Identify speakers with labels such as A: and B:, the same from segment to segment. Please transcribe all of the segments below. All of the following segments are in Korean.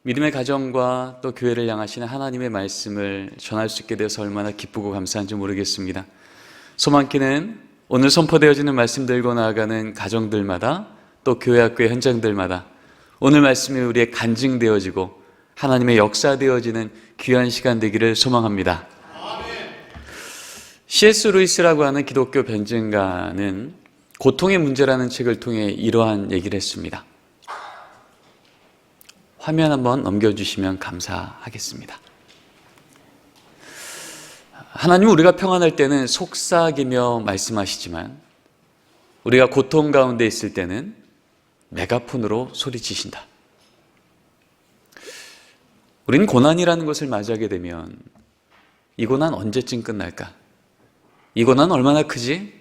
A: 믿음의 가정과 또 교회를 향하시는 하나님의 말씀을 전할 수 있게 되어서 얼마나 기쁘고 감사한지 모르겠습니다. 소망키는 오늘 선포되어지는 말씀 들고 나아가는 가정들마다 또 교회 학교의 현장들마다 오늘 말씀이 우리의 간증되어지고 하나님의 역사되어지는 귀한 시간 되기를 소망합니다. C.S. 루이스라고 하는 기독교 변증가는 고통의 문제라는 책을 통해 이러한 얘기를 했습니다. 화면 한번 넘겨주시면 감사하겠습니다. 하나님은 우리가 평안할 때는 속삭이며 말씀하시지만 우리가 고통 가운데 있을 때는 메가폰으로 소리치신다. 우리는 고난이라는 것을 맞이하게 되면 이 고난 언제쯤 끝날까? 이 고난 얼마나 크지?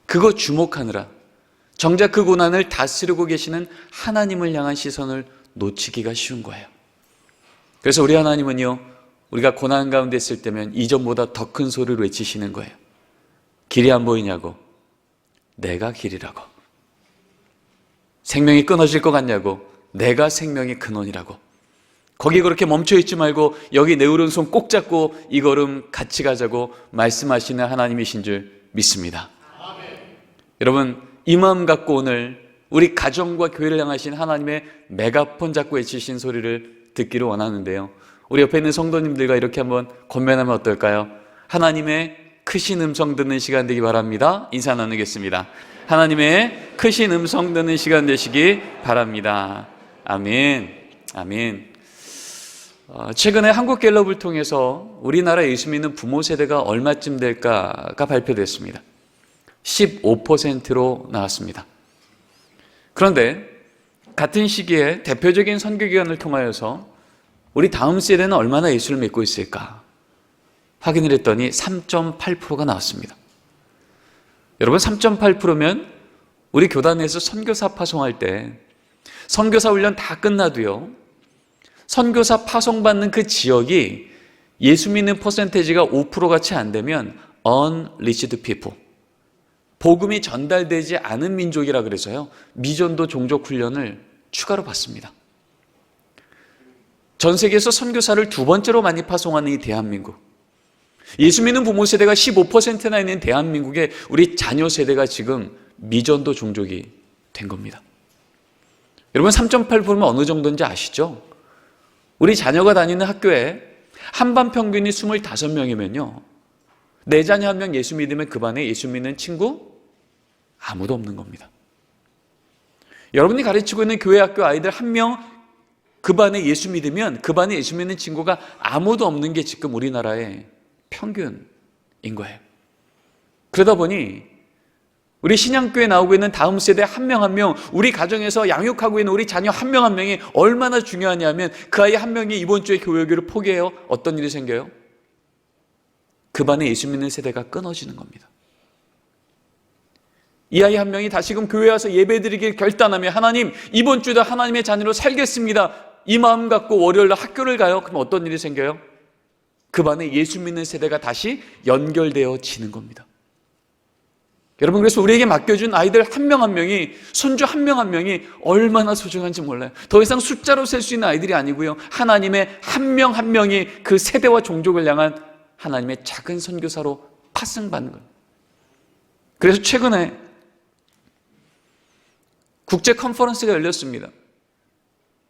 A: 그거 주목하느라 정작 그 고난을 다스리고 계시는 하나님을 향한 시선을 놓치기가 쉬운 거예요. 그래서 우리 하나님은요, 우리가 고난 가운데 있을 때면 이전보다 더 큰 소리로 외치시는 거예요. 길이 안 보이냐고. 내가 길이라고. 생명이 끊어질 것 같냐고. 내가 생명의 근원이라고. 거기 그렇게 멈춰있지 말고 여기 내 오른손 꼭 잡고 이 걸음 같이 가자고 말씀하시는 하나님이신 줄 믿습니다. 아멘. 여러분, 이 마음 갖고 오늘 우리 가정과 교회를 향하신 하나님의 메가폰 잡고 외치신 소리를 듣기를 원하는데요, 우리 옆에 있는 성도님들과 이렇게 한번 권면하면 어떨까요? 하나님의 크신 음성 듣는 시간 되기 바랍니다. 인사 나누겠습니다. 하나님의 크신 음성 듣는 시간 되시기 바랍니다. 아멘. 아멘. 최근에 한국갤럽을 통해서 우리나라 예수 믿는 부모 세대가 얼마쯤 될까가 발표됐습니다. 15%로 나왔습니다. 그런데 같은 시기에 대표적인 선교기관을 통하여서 우리 다음 세대는 얼마나 예수를 믿고 있을까 확인을 했더니 3.8%가 나왔습니다. 여러분, 3.8%면 우리 교단에서 선교사 파송할 때 선교사 훈련 다 끝나도요, 선교사 파송받는 그 지역이 예수 믿는 퍼센테이지가 5%가 채 안 되면 unreached people, 복음이 전달되지 않은 민족이라 그래서요, 미전도 종족 훈련을 추가로 받습니다. 전 세계에서 선교사를 두 번째로 많이 파송하는 이 대한민국, 예수 믿는 부모 세대가 15%나 있는 대한민국의 우리 자녀 세대가 지금 미전도 종족이 된 겁니다. 여러분, 3.8%면 어느 정도인지 아시죠? 우리 자녀가 다니는 학교에 한반 평균이 25명이면요, 내 자녀 한 명 예수 믿으면 그 반에 예수 믿는 친구 아무도 없는 겁니다. 여러분이 가르치고 있는 교회 학교 아이들 한 명 그 반에 예수 믿으면 그 반에 예수 믿는 친구가 아무도 없는 게 지금 우리나라의 평균인 거예요. 그러다 보니 우리 신양교회에 나오고 있는 다음 세대 한 명 한 명, 우리 가정에서 양육하고 있는 우리 자녀 한 명 한 명이 얼마나 중요하냐면 그 아이 한 명이 이번 주에 교회를 포기해요. 어떤 일이 생겨요? 그 반에 예수 믿는 세대가 끊어지는 겁니다. 이 아이 한 명이 다시금 교회 와서 예배드리길 결단하면, 하나님, 이번 주도 하나님의 자녀로 살겠습니다, 이 마음 갖고 월요일날 학교를 가요. 그럼 어떤 일이 생겨요? 그 반에 예수 믿는 세대가 다시 연결되어지는 겁니다. 여러분, 그래서 우리에게 맡겨준 아이들 한 명 한 명이, 손주 한 명 한 명이 얼마나 소중한지 몰라요. 더 이상 숫자로 셀 수 있는 아이들이 아니고요, 하나님의 한 명 한 명이 그 세대와 종족을 향한 하나님의 작은 선교사로 파송받는 거예요. 그래서 최근에 국제 컨퍼런스가 열렸습니다.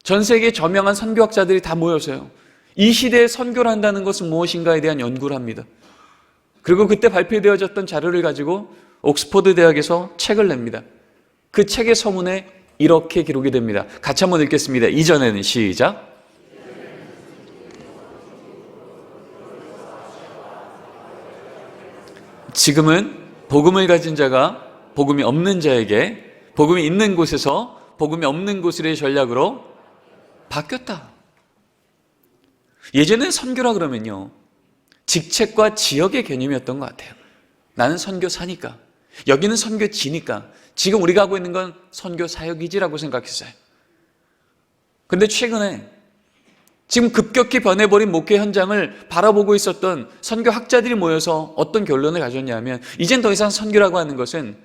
A: 전 세계 저명한 선교학자들이 다 모여서요, 이 시대에 선교를 한다는 것은 무엇인가에 대한 연구를 합니다. 그리고 그때 발표되어졌던 자료를 가지고 옥스퍼드 대학에서 책을 냅니다. 그 책의 서문에 이렇게 기록이 됩니다. 같이 한번 읽겠습니다. 이전에는, 시작. 지금은 복음을 가진 자가 복음이 없는 자에게, 복음이 있는 곳에서 복음이 없는 곳으로의 전략으로 바뀌었다. 예전엔 선교라 그러면요, 직책과 지역의 개념이었던 것 같아요. 나는 선교사니까, 여기는 선교지니까, 지금 우리가 하고 있는 건 선교 사역이지라고 생각했어요. 그런데 최근에 지금 급격히 변해버린 목회 현장을 바라보고 있었던 선교학자들이 모여서 어떤 결론을 가졌냐면, 이젠 더 이상 선교라고 하는 것은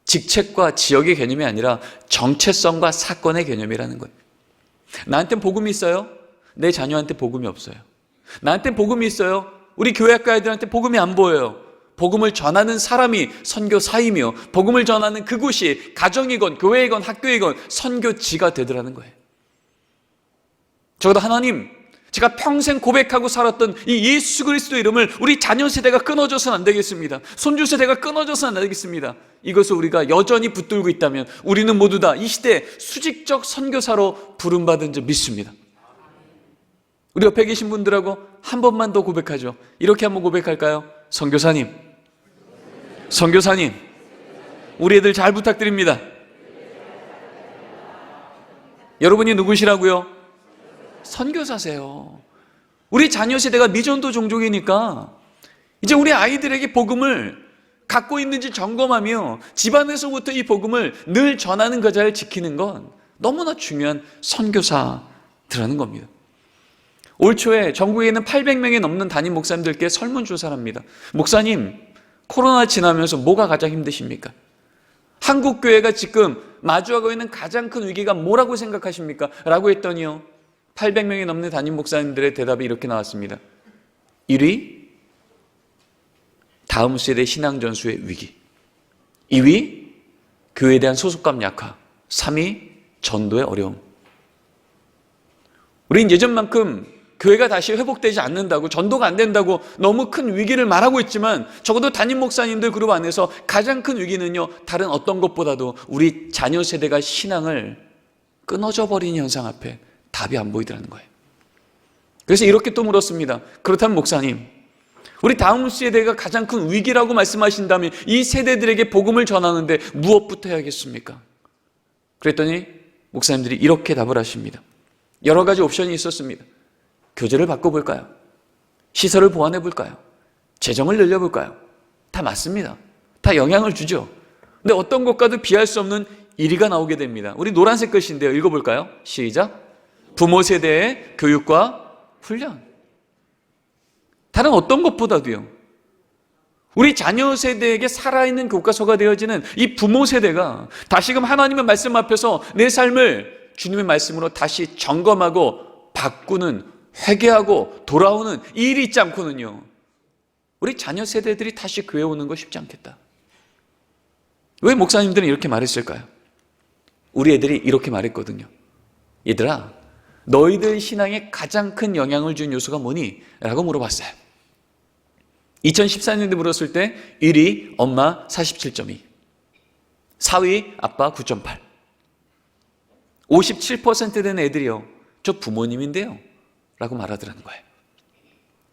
A: 직책과 지역의 개념이 아니라 정체성과 사건의 개념이라는 거예요. 나한텐 복음이 있어요. 내 자녀한테 복음이 없어요. 나한텐 복음이 있어요. 우리 교회학교 아이들한테 복음이 안 보여요. 복음을 전하는 사람이 선교사이며 복음을 전하는 그곳이 가정이건 교회이건 학교이건 선교지가 되더라는 거예요. 적어도 하나님, 제가 평생 고백하고 살았던 이 예수 그리스도 이름을 우리 자녀 세대가 끊어져서는 안 되겠습니다. 손주 세대가 끊어져서는 안 되겠습니다. 이것을 우리가 여전히 붙들고 있다면 우리는 모두 다 이 시대 수직적 선교사로 부름받은 줄 믿습니다. 우리 옆에 계신 분들하고 한 번만 더 고백하죠. 이렇게 한번 고백할까요? 선교사님, 선교사님, 우리 애들 잘 부탁드립니다. 여러분이 누구시라고요? 선교사세요. 우리 자녀 세대가 미전도 종족이니까 이제 우리 아이들에게 복음을 갖고 있는지 점검하며 집안에서부터 이 복음을 늘 전하는 그 자를 지키는 건 너무나 중요한 선교사들하는 겁니다. 올 초에 전국에 있는 800명이 넘는 담임 목사님들께 설문조사를 합니다. 목사님, 코로나 지나면서 뭐가 가장 힘드십니까? 한국교회가 지금 마주하고 있는 가장 큰 위기가 뭐라고 생각하십니까? 라고 했더니요, 800명이 넘는 담임 목사님들의 대답이 이렇게 나왔습니다. 1위, 다음 세대 신앙 전수의 위기. 2위, 교회에 대한 소속감 약화. 3위, 전도의 어려움. 우린 예전만큼 교회가 다시 회복되지 않는다고, 전도가 안 된다고 너무 큰 위기를 말하고 있지만 적어도 담임 목사님들 그룹 안에서 가장 큰 위기는요, 다른 어떤 것보다도 우리 자녀 세대가 신앙을 끊어져 버린 현상 앞에 답이 안 보이더라는 거예요. 그래서 이렇게 또 물었습니다. 그렇다면 목사님, 우리 다음 세대가 가장 큰 위기라고 말씀하신다면 이 세대들에게 복음을 전하는데 무엇부터 해야겠습니까? 그랬더니 목사님들이 이렇게 답을 하십니다. 여러 가지 옵션이 있었습니다. 교재를 바꿔볼까요? 시설을 보완해볼까요? 재정을 늘려볼까요? 다 맞습니다. 다 영향을 주죠. 근데 어떤 것과도 비할 수 없는 1위가 나오게 됩니다. 우리 노란색 글씨인데요. 읽어볼까요? 시작. 부모 세대의 교육과 훈련. 다른 어떤 것보다도요, 우리 자녀 세대에게 살아있는 교과서가 되어지는 이 부모 세대가 다시금 하나님의 말씀 앞에서 내 삶을 주님의 말씀으로 다시 점검하고 바꾸는, 회개하고 돌아오는 이 일이 있지 않고는요, 우리 자녀 세대들이 다시 교회 오는 거 쉽지 않겠다. 왜 목사님들은 이렇게 말했을까요? 우리 애들이 이렇게 말했거든요. 얘들아, 너희들 신앙에 가장 큰 영향을 준 요소가 뭐니? 라고 물어봤어요. 2014년에 물었을 때 1위 엄마 47.2, 4위 아빠 9.8, 57% 된 애들이요, 저 부모님인데요 라고 말하더라는 거예요.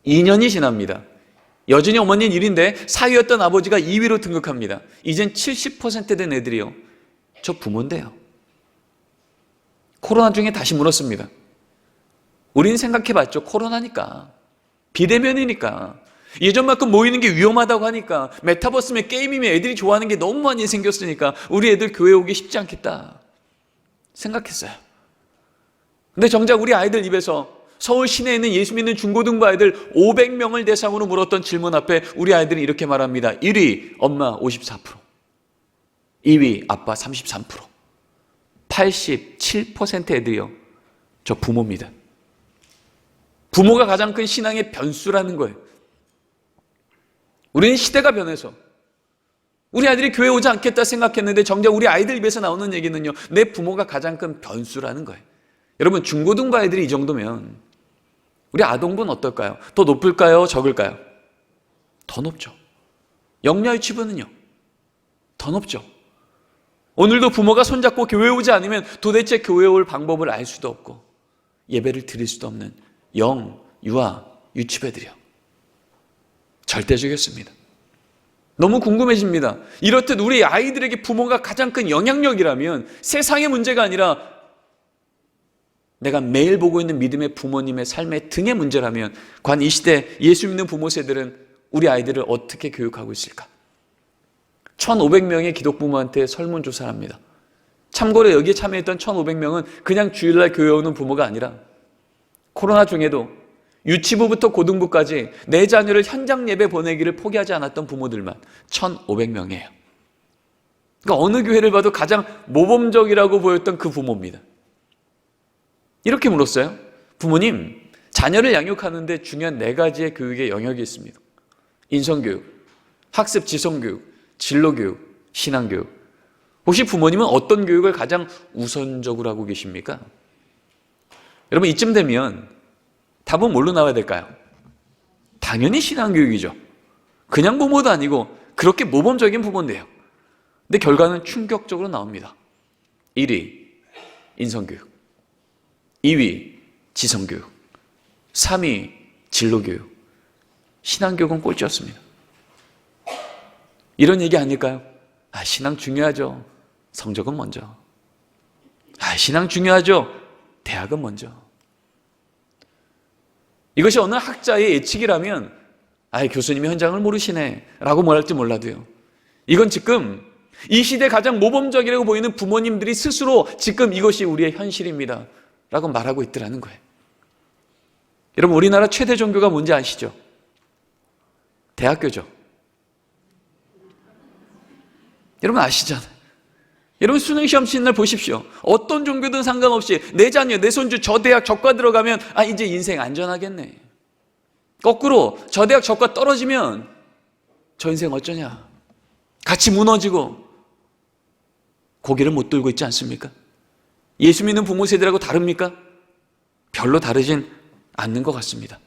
A: 2년이 지납니다. 여전히 어머니는 1위인데 4위였던 아버지가 2위로 등극합니다. 이젠 70% 된 애들이요, 저 부모인데요. 코로나 중에 다시 물었습니다. 우리는 생각해봤죠. 코로나니까, 비대면이니까, 예전만큼 모이는 게 위험하다고 하니까, 메타버스면 게임이면 애들이 좋아하는 게 너무 많이 생겼으니까 우리 애들 교회 오기 쉽지 않겠다 생각했어요. 근데 정작 우리 아이들 입에서 서울 시내에 있는 예수 믿는 중고등부 아이들 500명을 대상으로 물었던 질문 앞에 우리 아이들은 이렇게 말합니다. 1위 엄마 54%, 2위 아빠 33%, 87% 애들이요, 저 부모입니다. 부모가 가장 큰 신앙의 변수라는 거예요. 우리는 시대가 변해서 우리 아이들이 교회 오지 않겠다 생각했는데 정작 우리 아이들 입에서 나오는 얘기는요, 내 부모가 가장 큰 변수라는 거예요. 여러분, 중고등부 아이들이 이 정도면 우리 아동부는 어떨까요? 더 높을까요? 적을까요? 더 높죠. 영유아 유치부는요, 더 높죠. 오늘도 부모가 손잡고 교회 오지 않으면 도대체 교회 올 방법을 알 수도 없고 예배를 드릴 수도 없는 영, 유아, 유치부들이요, 절대적이었습니다. 너무 궁금해집니다. 이렇듯 우리 아이들에게 부모가 가장 큰 영향력이라면, 세상의 문제가 아니라 내가 매일 보고 있는 믿음의 부모님의 삶의 등의 문제라면, 과연 이 시대 예수 믿는 부모 세들은 우리 아이들을 어떻게 교육하고 있을까? 1,500명의 기독부모한테 설문조사를 합니다. 참고로 여기에 참여했던 1,500명은 그냥 주일날 교회 오는 부모가 아니라 코로나 중에도 유치부부터 고등부까지 내 자녀를 현장 예배 보내기를 포기하지 않았던 부모들만 1,500명이에요. 그러니까 어느 교회를 봐도 가장 모범적이라고 보였던 그 부모입니다. 이렇게 물었어요. 부모님, 자녀를 양육하는데 중요한 4가지의 교육의 영역이 있습니다. 인성교육, 학습 지성교육, 진로교육, 신앙교육. 혹시 부모님은 어떤 교육을 가장 우선적으로 하고 계십니까? 여러분, 이쯤 되면 답은 뭘로 나와야 될까요? 당연히 신앙교육이죠. 그냥 부모도 아니고 그렇게 모범적인 부모인데요. 근데 결과는 충격적으로 나옵니다. 1위, 인성교육. 2위, 지성교육. 3위, 진로교육. 신앙교육은 꼴찌였습니다. 이런 얘기 아닐까요? 신앙 중요하죠. 성적은 먼저. 신앙 중요하죠. 대학은 먼저. 이것이 어느 학자의 예측이라면 교수님이 현장을 모르시네 라고 말할지 몰라도요, 이건 지금 이 시대 가장 모범적이라고 보이는 부모님들이 스스로 지금 이것이 우리의 현실입니다 라고 말하고 있더라는 거예요. 여러분, 우리나라 최대 종교가 뭔지 아시죠? 대학교죠. 여러분 아시잖아요. 여러분, 수능시험 치는 날 보십시오. 어떤 종교든 상관없이 내 자녀, 내 손주 저 대학 저과 들어가면 이제 인생 안전하겠네. 거꾸로 저 대학 저과 떨어지면 저 인생 어쩌냐. 같이 무너지고 고개를 못 들고 있지 않습니까? 예수 믿는 부모 세대라고 다릅니까? 별로 다르진 않는 것 같습니다.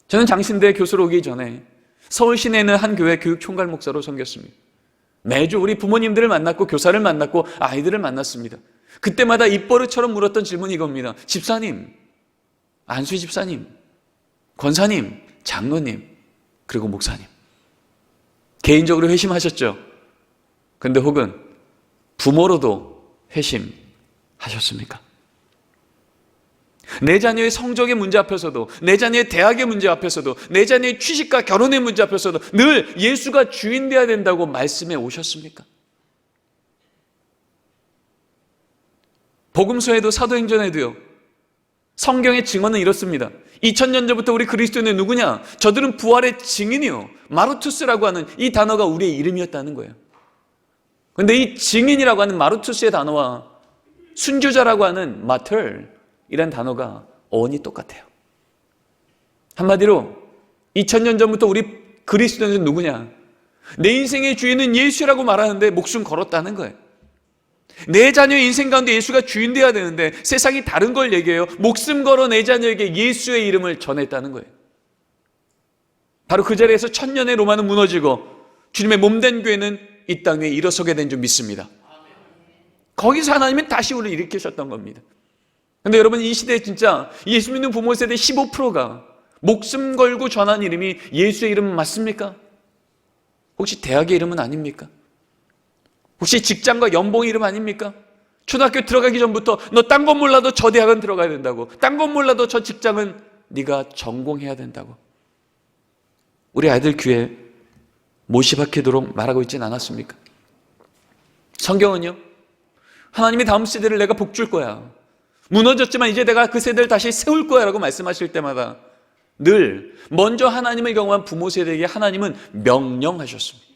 A: 저는 장신대 교수로 오기 전에 서울 시내에 있는 한 교회 교육총괄 목사로 섬겼습니다. 매주 우리 부모님들을 만났고 교사를 만났고 아이들을 만났습니다. 그때마다 입버릇처럼 물었던 질문이 이겁니다. 집사님, 안수 집사님, 권사님, 장로님, 그리고 목사님, 개인적으로 회심하셨죠? 근데 혹은 부모로도 회심하셨습니까? 내 자녀의 성적의 문제 앞에서도, 내 자녀의 대학의 문제 앞에서도, 내 자녀의 취직과 결혼의 문제 앞에서도 늘 예수가 주인 되어야 된다고 말씀해 오셨습니까? 복음서에도 사도행전에도요, 성경의 증언은 이렇습니다. 2000년 전부터 우리 그리스도인은 누구냐? 저들은 부활의 증인이요, 마루투스라고 하는 이 단어가 우리의 이름이었다는 거예요. 그런데 이 증인이라고 하는 마루투스의 단어와 순교자라고 하는 마털이라는 단어가 어원이 똑같아요. 한마디로 2000년 전부터 우리 그리스도인은 누구냐? 내 인생의 주인은 예수라고 말하는데 목숨 걸었다는 거예요. 내 자녀의 인생 가운데 예수가 주인 되어야 되는데 세상이 다른 걸 얘기해요. 목숨 걸어 내 자녀에게 예수의 이름을 전했다는 거예요. 바로 그 자리에서 1000년의 로마는 무너지고 주님의 몸된 교회는 이 땅 위에 일어서게 된 줄 믿습니다. 거기서 하나님은 다시 우리를 일으키셨던 겁니다. 그런데 여러분, 이 시대에 진짜 예수 믿는 부모 세대 15%가 목숨 걸고 전한 이름이 예수의 이름 맞습니까? 혹시 대학의 이름은 아닙니까? 혹시 직장과 연봉 이름 아닙니까? 초등학교 들어가기 전부터 너 딴 건 몰라도 저 대학은 들어가야 된다고, 딴 건 몰라도 저 직장은 네가 전공해야 된다고. 우리 아이들 귀에 못이 박히도록 말하고 있진 않았습니까? 성경은요, 하나님이 다음 세대를 내가 복 줄 거야, 무너졌지만 이제 내가 그 세대를 다시 세울 거야 라고 말씀하실 때마다 늘 먼저 하나님을 경험한 부모 세대에게 하나님은 명령하셨습니다.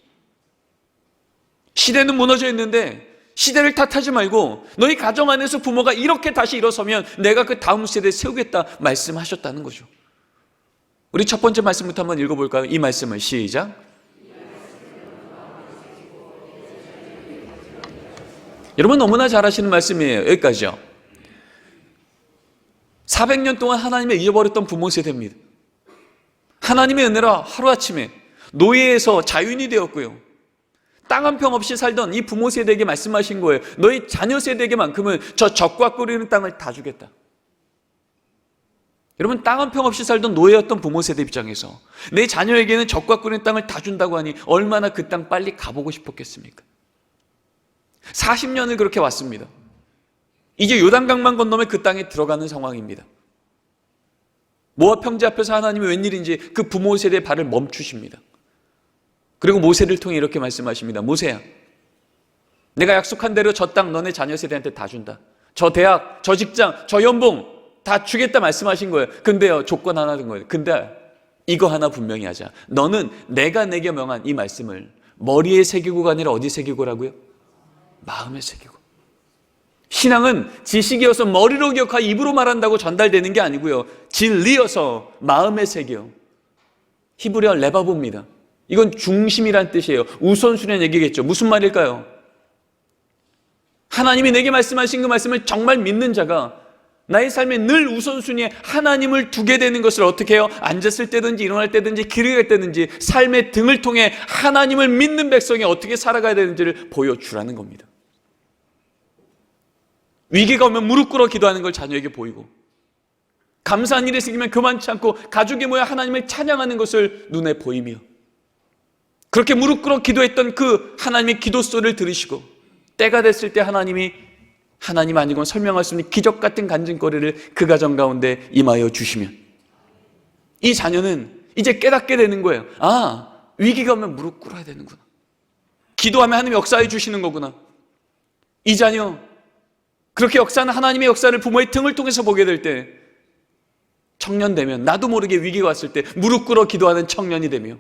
A: 시대는 무너져 있는데 시대를 탓하지 말고 너희 가정 안에서 부모가 이렇게 다시 일어서면 내가 그 다음 세대를 세우겠다 말씀하셨다는 거죠. 우리 첫 번째 말씀부터 한번 읽어볼까요? 이 말씀을 시작. 여러분 너무나 잘 아시는 말씀이에요. 여기까지요. 400년 동안 하나님을 잊어버렸던 부모 세대입니다. 하나님의 은혜로 하루아침에 노예에서 자유인이 되었고요, 땅 한 평 없이 살던 이 부모 세대에게 말씀하신 거예요. 너희 자녀 세대에게만큼은 저 적과 꿀이는 땅을 다 주겠다. 여러분, 땅 한 평 없이 살던 노예였던 부모 세대 입장에서 내 자녀에게는 적과 꿀이는 땅을 다 준다고 하니 얼마나 그 땅 빨리 가보고 싶었겠습니까? 40년을 그렇게 왔습니다. 이제 요단강만 건너면 그 땅에 들어가는 상황입니다. 모압 평지 앞에서 하나님이 웬일인지 그 부모 세대의 발을 멈추십니다. 그리고 모세를 통해 이렇게 말씀하십니다. 모세야, 내가 약속한 대로 저 땅 너네 자녀 세대한테 다 준다. 저 대학, 저 직장, 저 연봉 다 주겠다 말씀하신 거예요. 근데요, 조건 하나 든 거예요. 근데 이거 하나 분명히 하자. 너는 내가 내게 명한 이 말씀을 머리에 새기고가 아니라 어디 새기고라고요? 마음에 새기고. 신앙은 지식이어서 머리로 기억하고 입으로 말한다고 전달되는 게 아니고요, 진리여서 마음에 새겨. 히브리어 레바보입니다. 이건 중심이란 뜻이에요. 우선순위의 얘기겠죠. 무슨 말일까요? 하나님이 내게 말씀하신 그 말씀을 정말 믿는 자가 나의 삶에 늘 우선순위에 하나님을 두게 되는 것을 어떻게 해요? 앉았을 때든지 일어날 때든지 길을 갈 때든지 삶의 등을 통해 하나님을 믿는 백성이 어떻게 살아가야 되는지를 보여주라는 겁니다. 위기가 오면 무릎 꿇어 기도하는 걸 자녀에게 보이고, 감사한 일이 생기면 교만치 않고 가족이 모여 하나님을 찬양하는 것을 눈에 보이며, 그렇게 무릎 꿇어 기도했던 그 하나님의 기도 소리를 들으시고, 때가 됐을 때 하나님이 하나님 아니고는 설명할 수 없는 기적 같은 간증거리를 그 가정 가운데 임하여 주시면, 이 자녀는 이제 깨닫게 되는 거예요. 아, 위기가 오면 무릎 꿇어야 되는구나. 기도하면 하나님이 역사해 주시는 거구나. 이 자녀, 그렇게 역사하는 하나님의 역사를 부모의 등을 통해서 보게 될 때, 청년 되면 나도 모르게 위기가 왔을 때 무릎 꿇어 기도하는 청년이 되며,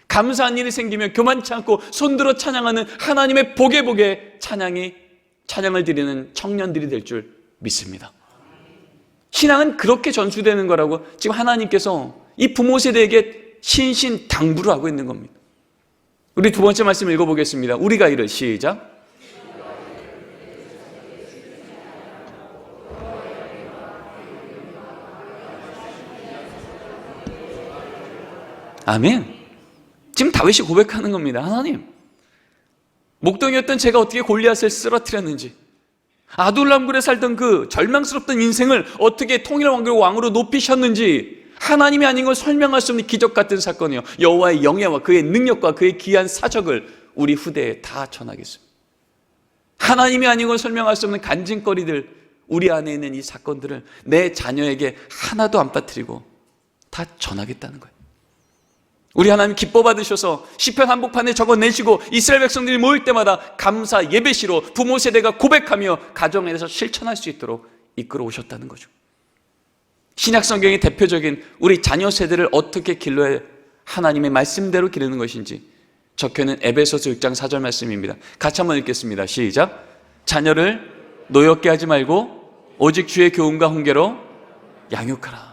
A: 감사한 일이 생기면 교만치 않고 손들어 찬양하는 하나님의 복에 찬양을 드리는 청년들이 될 줄 믿습니다. 신앙은 그렇게 전수되는 거라고 지금 하나님께서 이 부모 세대에게 신신당부를 하고 있는 겁니다. 우리 두 번째 말씀 읽어보겠습니다. 우리가 이를, 시작. 아멘. 지금 다윗이 고백하는 겁니다. 하나님, 목동이었던 제가 어떻게 골리앗을 쓰러뜨렸는지, 아둘람굴에 살던 그 절망스럽던 인생을 어떻게 통일왕국의 왕으로 높이셨는지, 하나님이 아닌 걸 설명할 수 없는 기적 같은 사건이요, 여호와의 영예와 그의 능력과 그의 귀한 사적을 우리 후대에 다 전하겠습니다. 하나님이 아닌 걸 설명할 수 없는 간증거리들, 우리 안에 있는 이 사건들을 내 자녀에게 하나도 안 빠뜨리고 다 전하겠다는 거예요. 우리 하나님 기뻐 받으셔서 시편 한복판에 적어내시고 이스라엘 백성들이 모일 때마다 감사 예배시로 부모 세대가 고백하며 가정에서 실천할 수 있도록 이끌어 오셨다는 거죠. 신약 성경의 대표적인 우리 자녀 세대를 어떻게 길러야 하나님의 말씀대로 기르는 것인지 적혀있는 에베소서 6장 4절 말씀입니다. 같이 한번 읽겠습니다. 시작. 자녀를 노엽게 하지 말고 오직 주의 교훈과 훈계로 양육하라.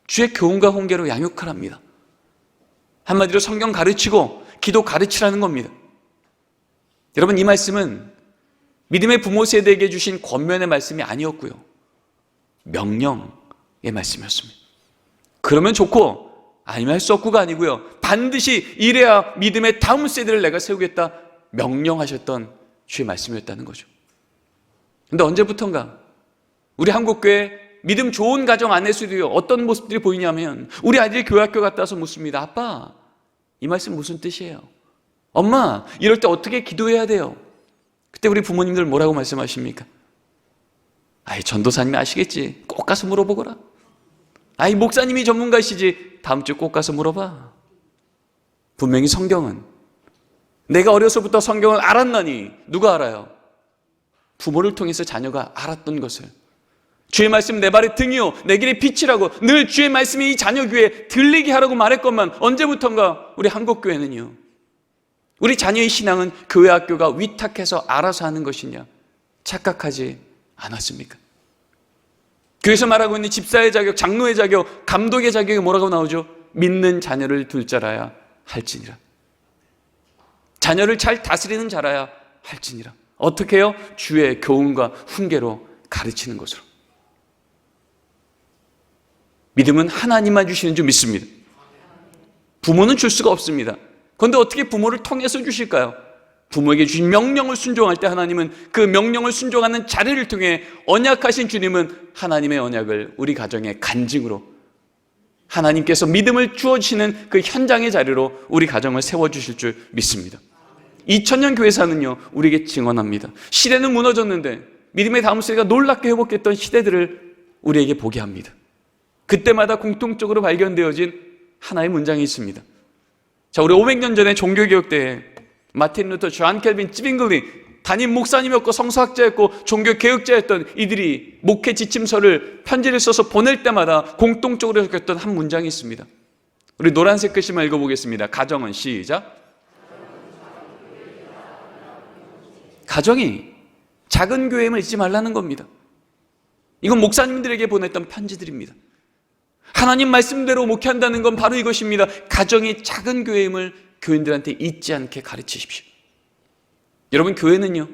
A: 주의 교훈과 훈계로 양육하랍니다. 한마디로 성경 가르치고 기도 가르치라는 겁니다. 여러분, 이 말씀은 믿음의 부모 세대에게 주신 권면의 말씀이 아니었고요, 명령의 말씀이었습니다. 그러면 좋고 아니면 할 수 없고가 아니고요, 반드시 이래야 믿음의 다음 세대를 내가 세우겠다 명령하셨던 주의 말씀이었다는 거죠. 그런데 언제부턴가 우리 한국교회 믿음 좋은 가정 안에서도요, 어떤 모습들이 보이냐면 우리 아이들이 교회학교 갔다 와서 묻습니다. 아빠, 이 말씀 무슨 뜻이에요? 엄마, 이럴 때 어떻게 기도해야 돼요? 그때 우리 부모님들 뭐라고 말씀하십니까? 아이, 전도사님이 아시겠지. 꼭 가서 물어보거라. 아이, 목사님이 전문가시지. 다음 주에 꼭 가서 물어봐. 분명히 성경은, 내가 어려서부터 성경을 알았나니, 누가 알아요? 부모를 통해서 자녀가 알았던 것을, 주의 말씀 내 발의 등이요 내 길의 빛이라고 늘 주의 말씀이 이 자녀 귀에 들리게 하라고 말했건만, 언제부턴가 우리 한국교회는요, 우리 자녀의 신앙은 교회 학교가 위탁해서 알아서 하는 것이냐 착각하지 않았습니까? 교회에서 말하고 있는 집사의 자격, 장로의 자격, 감독의 자격이 뭐라고 나오죠? 믿는 자녀를 둘 자라야 할지니라. 자녀를 잘 다스리는 자라야 할지니라. 어떻게 해요? 주의 교훈과 훈계로 가르치는 것으로. 믿음은 하나님만 주시는 줄 믿습니다. 부모는 줄 수가 없습니다. 그런데 어떻게 부모를 통해서 주실까요? 부모에게 주신 명령을 순종할 때 하나님은 그 명령을 순종하는 자리를 통해 언약하신 주님은 하나님의 언약을 우리 가정의 간증으로, 하나님께서 믿음을 주어주시는 그 현장의 자리로 우리 가정을 세워주실 줄 믿습니다. 2000년 교회사는요, 우리에게 증언합니다. 시대는 무너졌는데 믿음의 다음 세대가 놀랍게 회복했던 시대들을 우리에게 보게 합니다. 그때마다 공통적으로 발견되어진 하나의 문장이 있습니다. 자, 우리 500년 전에 종교개혁 때에 마틴 루터, 존 켈빈, 찌빙글리, 담임 목사님이었고 성서학자였고 종교개혁자였던 이들이 목회 지침서를 편지를 써서 보낼 때마다 공통적으로 적혔던 한 문장이 있습니다. 우리 노란색 글씨만 읽어보겠습니다. 가정은, 시작. 가정이 작은 교회임을 잊지 말라는 겁니다. 이건 목사님들에게 보냈던 편지들입니다. 하나님 말씀대로 목회한다는 건 바로 이것입니다. 가정이 작은 교회임을 교인들한테 잊지 않게 가르치십시오. 여러분, 교회는요,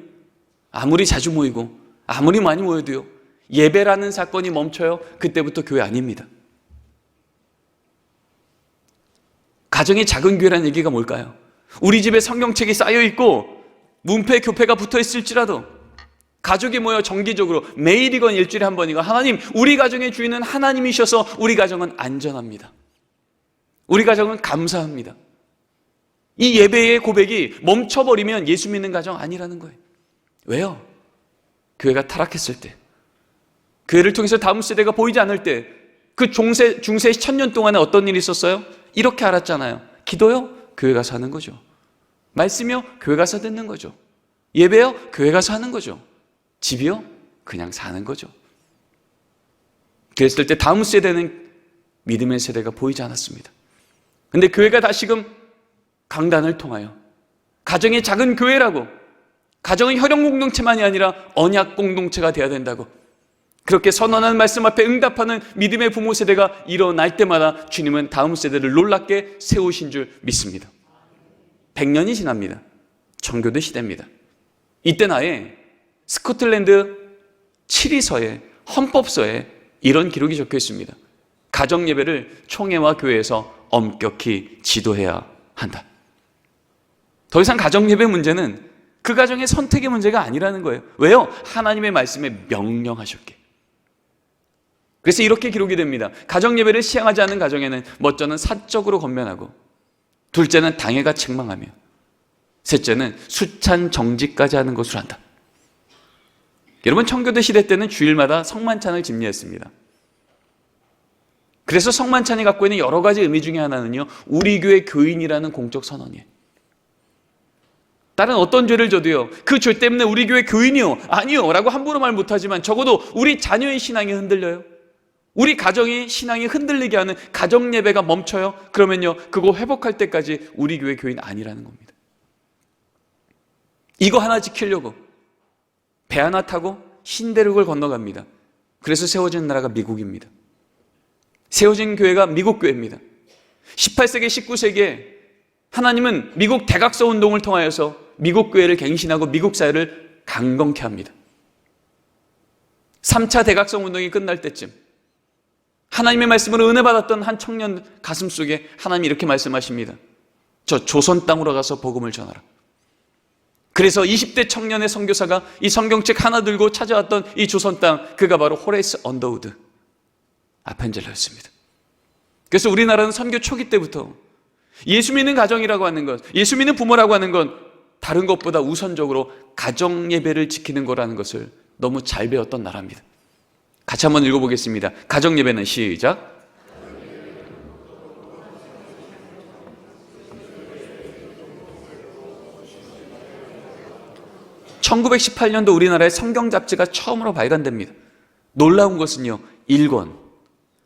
A: 아무리 자주 모이고 아무리 많이 모여도요, 예배라는 사건이 멈춰요, 그때부터 교회 아닙니다. 가정이 작은 교회라는 얘기가 뭘까요? 우리 집에 성경책이 쌓여있고 문패 교패가 붙어있을지라도 가족이 모여 정기적으로 매일이건 일주일에 한 번이건 하나님, 우리 가정의 주인은 하나님이셔서 우리 가정은 안전합니다. 우리 가정은 감사합니다. 이 예배의 고백이 멈춰버리면 예수 믿는 가정 아니라는 거예요. 왜요? 교회가 타락했을 때, 교회를 통해서 다음 세대가 보이지 않을 때, 그 중세 1000년 동안에 어떤 일이 있었어요? 이렇게 알았잖아요. 기도요? 교회 가서 하는 거죠. 말씀이요? 교회 가서 듣는 거죠. 예배요? 교회 가서 하는 거죠. 집이요? 그냥 사는 거죠. 그랬을 때 다음 세대는 믿음의 세대가 보이지 않았습니다. 근데 교회가 다시금 강단을 통하여 가정의 작은 교회라고, 가정은 혈연 공동체만이 아니라 언약 공동체가 되어야 된다고, 그렇게 선언하는 말씀 앞에 응답하는 믿음의 부모 세대가 일어날 때마다 주님은 다음 세대를 놀랍게 세우신 줄 믿습니다. 100년이 지납니다. 청교도 시대입니다. 이때 나에 스코틀랜드 7위서에, 헌법서에 이런 기록이 적혀 있습니다. 가정 예배를 총회와 교회에서 엄격히 지도해야 한다. 더 이상 가정 예배 문제는 그 가정의 선택의 문제가 아니라는 거예요. 왜요? 하나님의 말씀에 명령하셨기에. 그래서 이렇게 기록이 됩니다. 가정 예배를 시행하지 않는 가정에는 먼저는 사적으로 권면하고, 둘째는 당회가 책망하며, 셋째는 수찬 정직까지 하는 것으로 한다. 여러분, 청교도 시대 때는 주일마다 성만찬을 집례했습니다. 그래서 성만찬이 갖고 있는 여러 가지 의미 중에 하나는요, 우리 교회 교인이라는 공적 선언이에요. 다른 어떤 죄를 져도요, 그 죄 때문에 우리 교회 교인이요, 아니요 라고 함부로 말 못하지만 적어도 우리 자녀의 신앙이 흔들려요, 우리 가정의 신앙이 흔들리게 하는 가정 예배가 멈춰요, 그러면요, 그거 회복할 때까지 우리 교회 교인 아니라는 겁니다. 이거 하나 지키려고 배 하나 타고 신대륙을 건너갑니다. 그래서 세워진 나라가 미국입니다. 세워진 교회가 미국 교회입니다. 18세기, 19세기에 하나님은 미국 대각서 운동을 통하여서 미국 교회를 갱신하고 미국 사회를 강건케 합니다. 3차 대각성 운동이 끝날 때쯤 하나님의 말씀으로 은혜 받았던 한 청년 가슴 속에 하나님이 이렇게 말씀하십니다. 저 조선 땅으로 가서 복음을 전하라. 그래서 20대 청년의 선교사가 이 성경책 하나 들고 찾아왔던 이 조선 땅, 그가 바로 호레이스 언더우드 아펜젤러였습니다. 그래서 우리나라는 선교 초기 때부터 예수 믿는 가정이라고 하는 것, 예수 믿는 부모라고 하는 건 다른 것보다 우선적으로 가정 예배를 지키는 거라는 것을 너무 잘 배웠던 나라입니다. 같이 한번 읽어보겠습니다. 가정 예배는 시작. 1918년도 우리나라에 성경 잡지가 처음으로 발간됩니다. 놀라운 것은요, 1권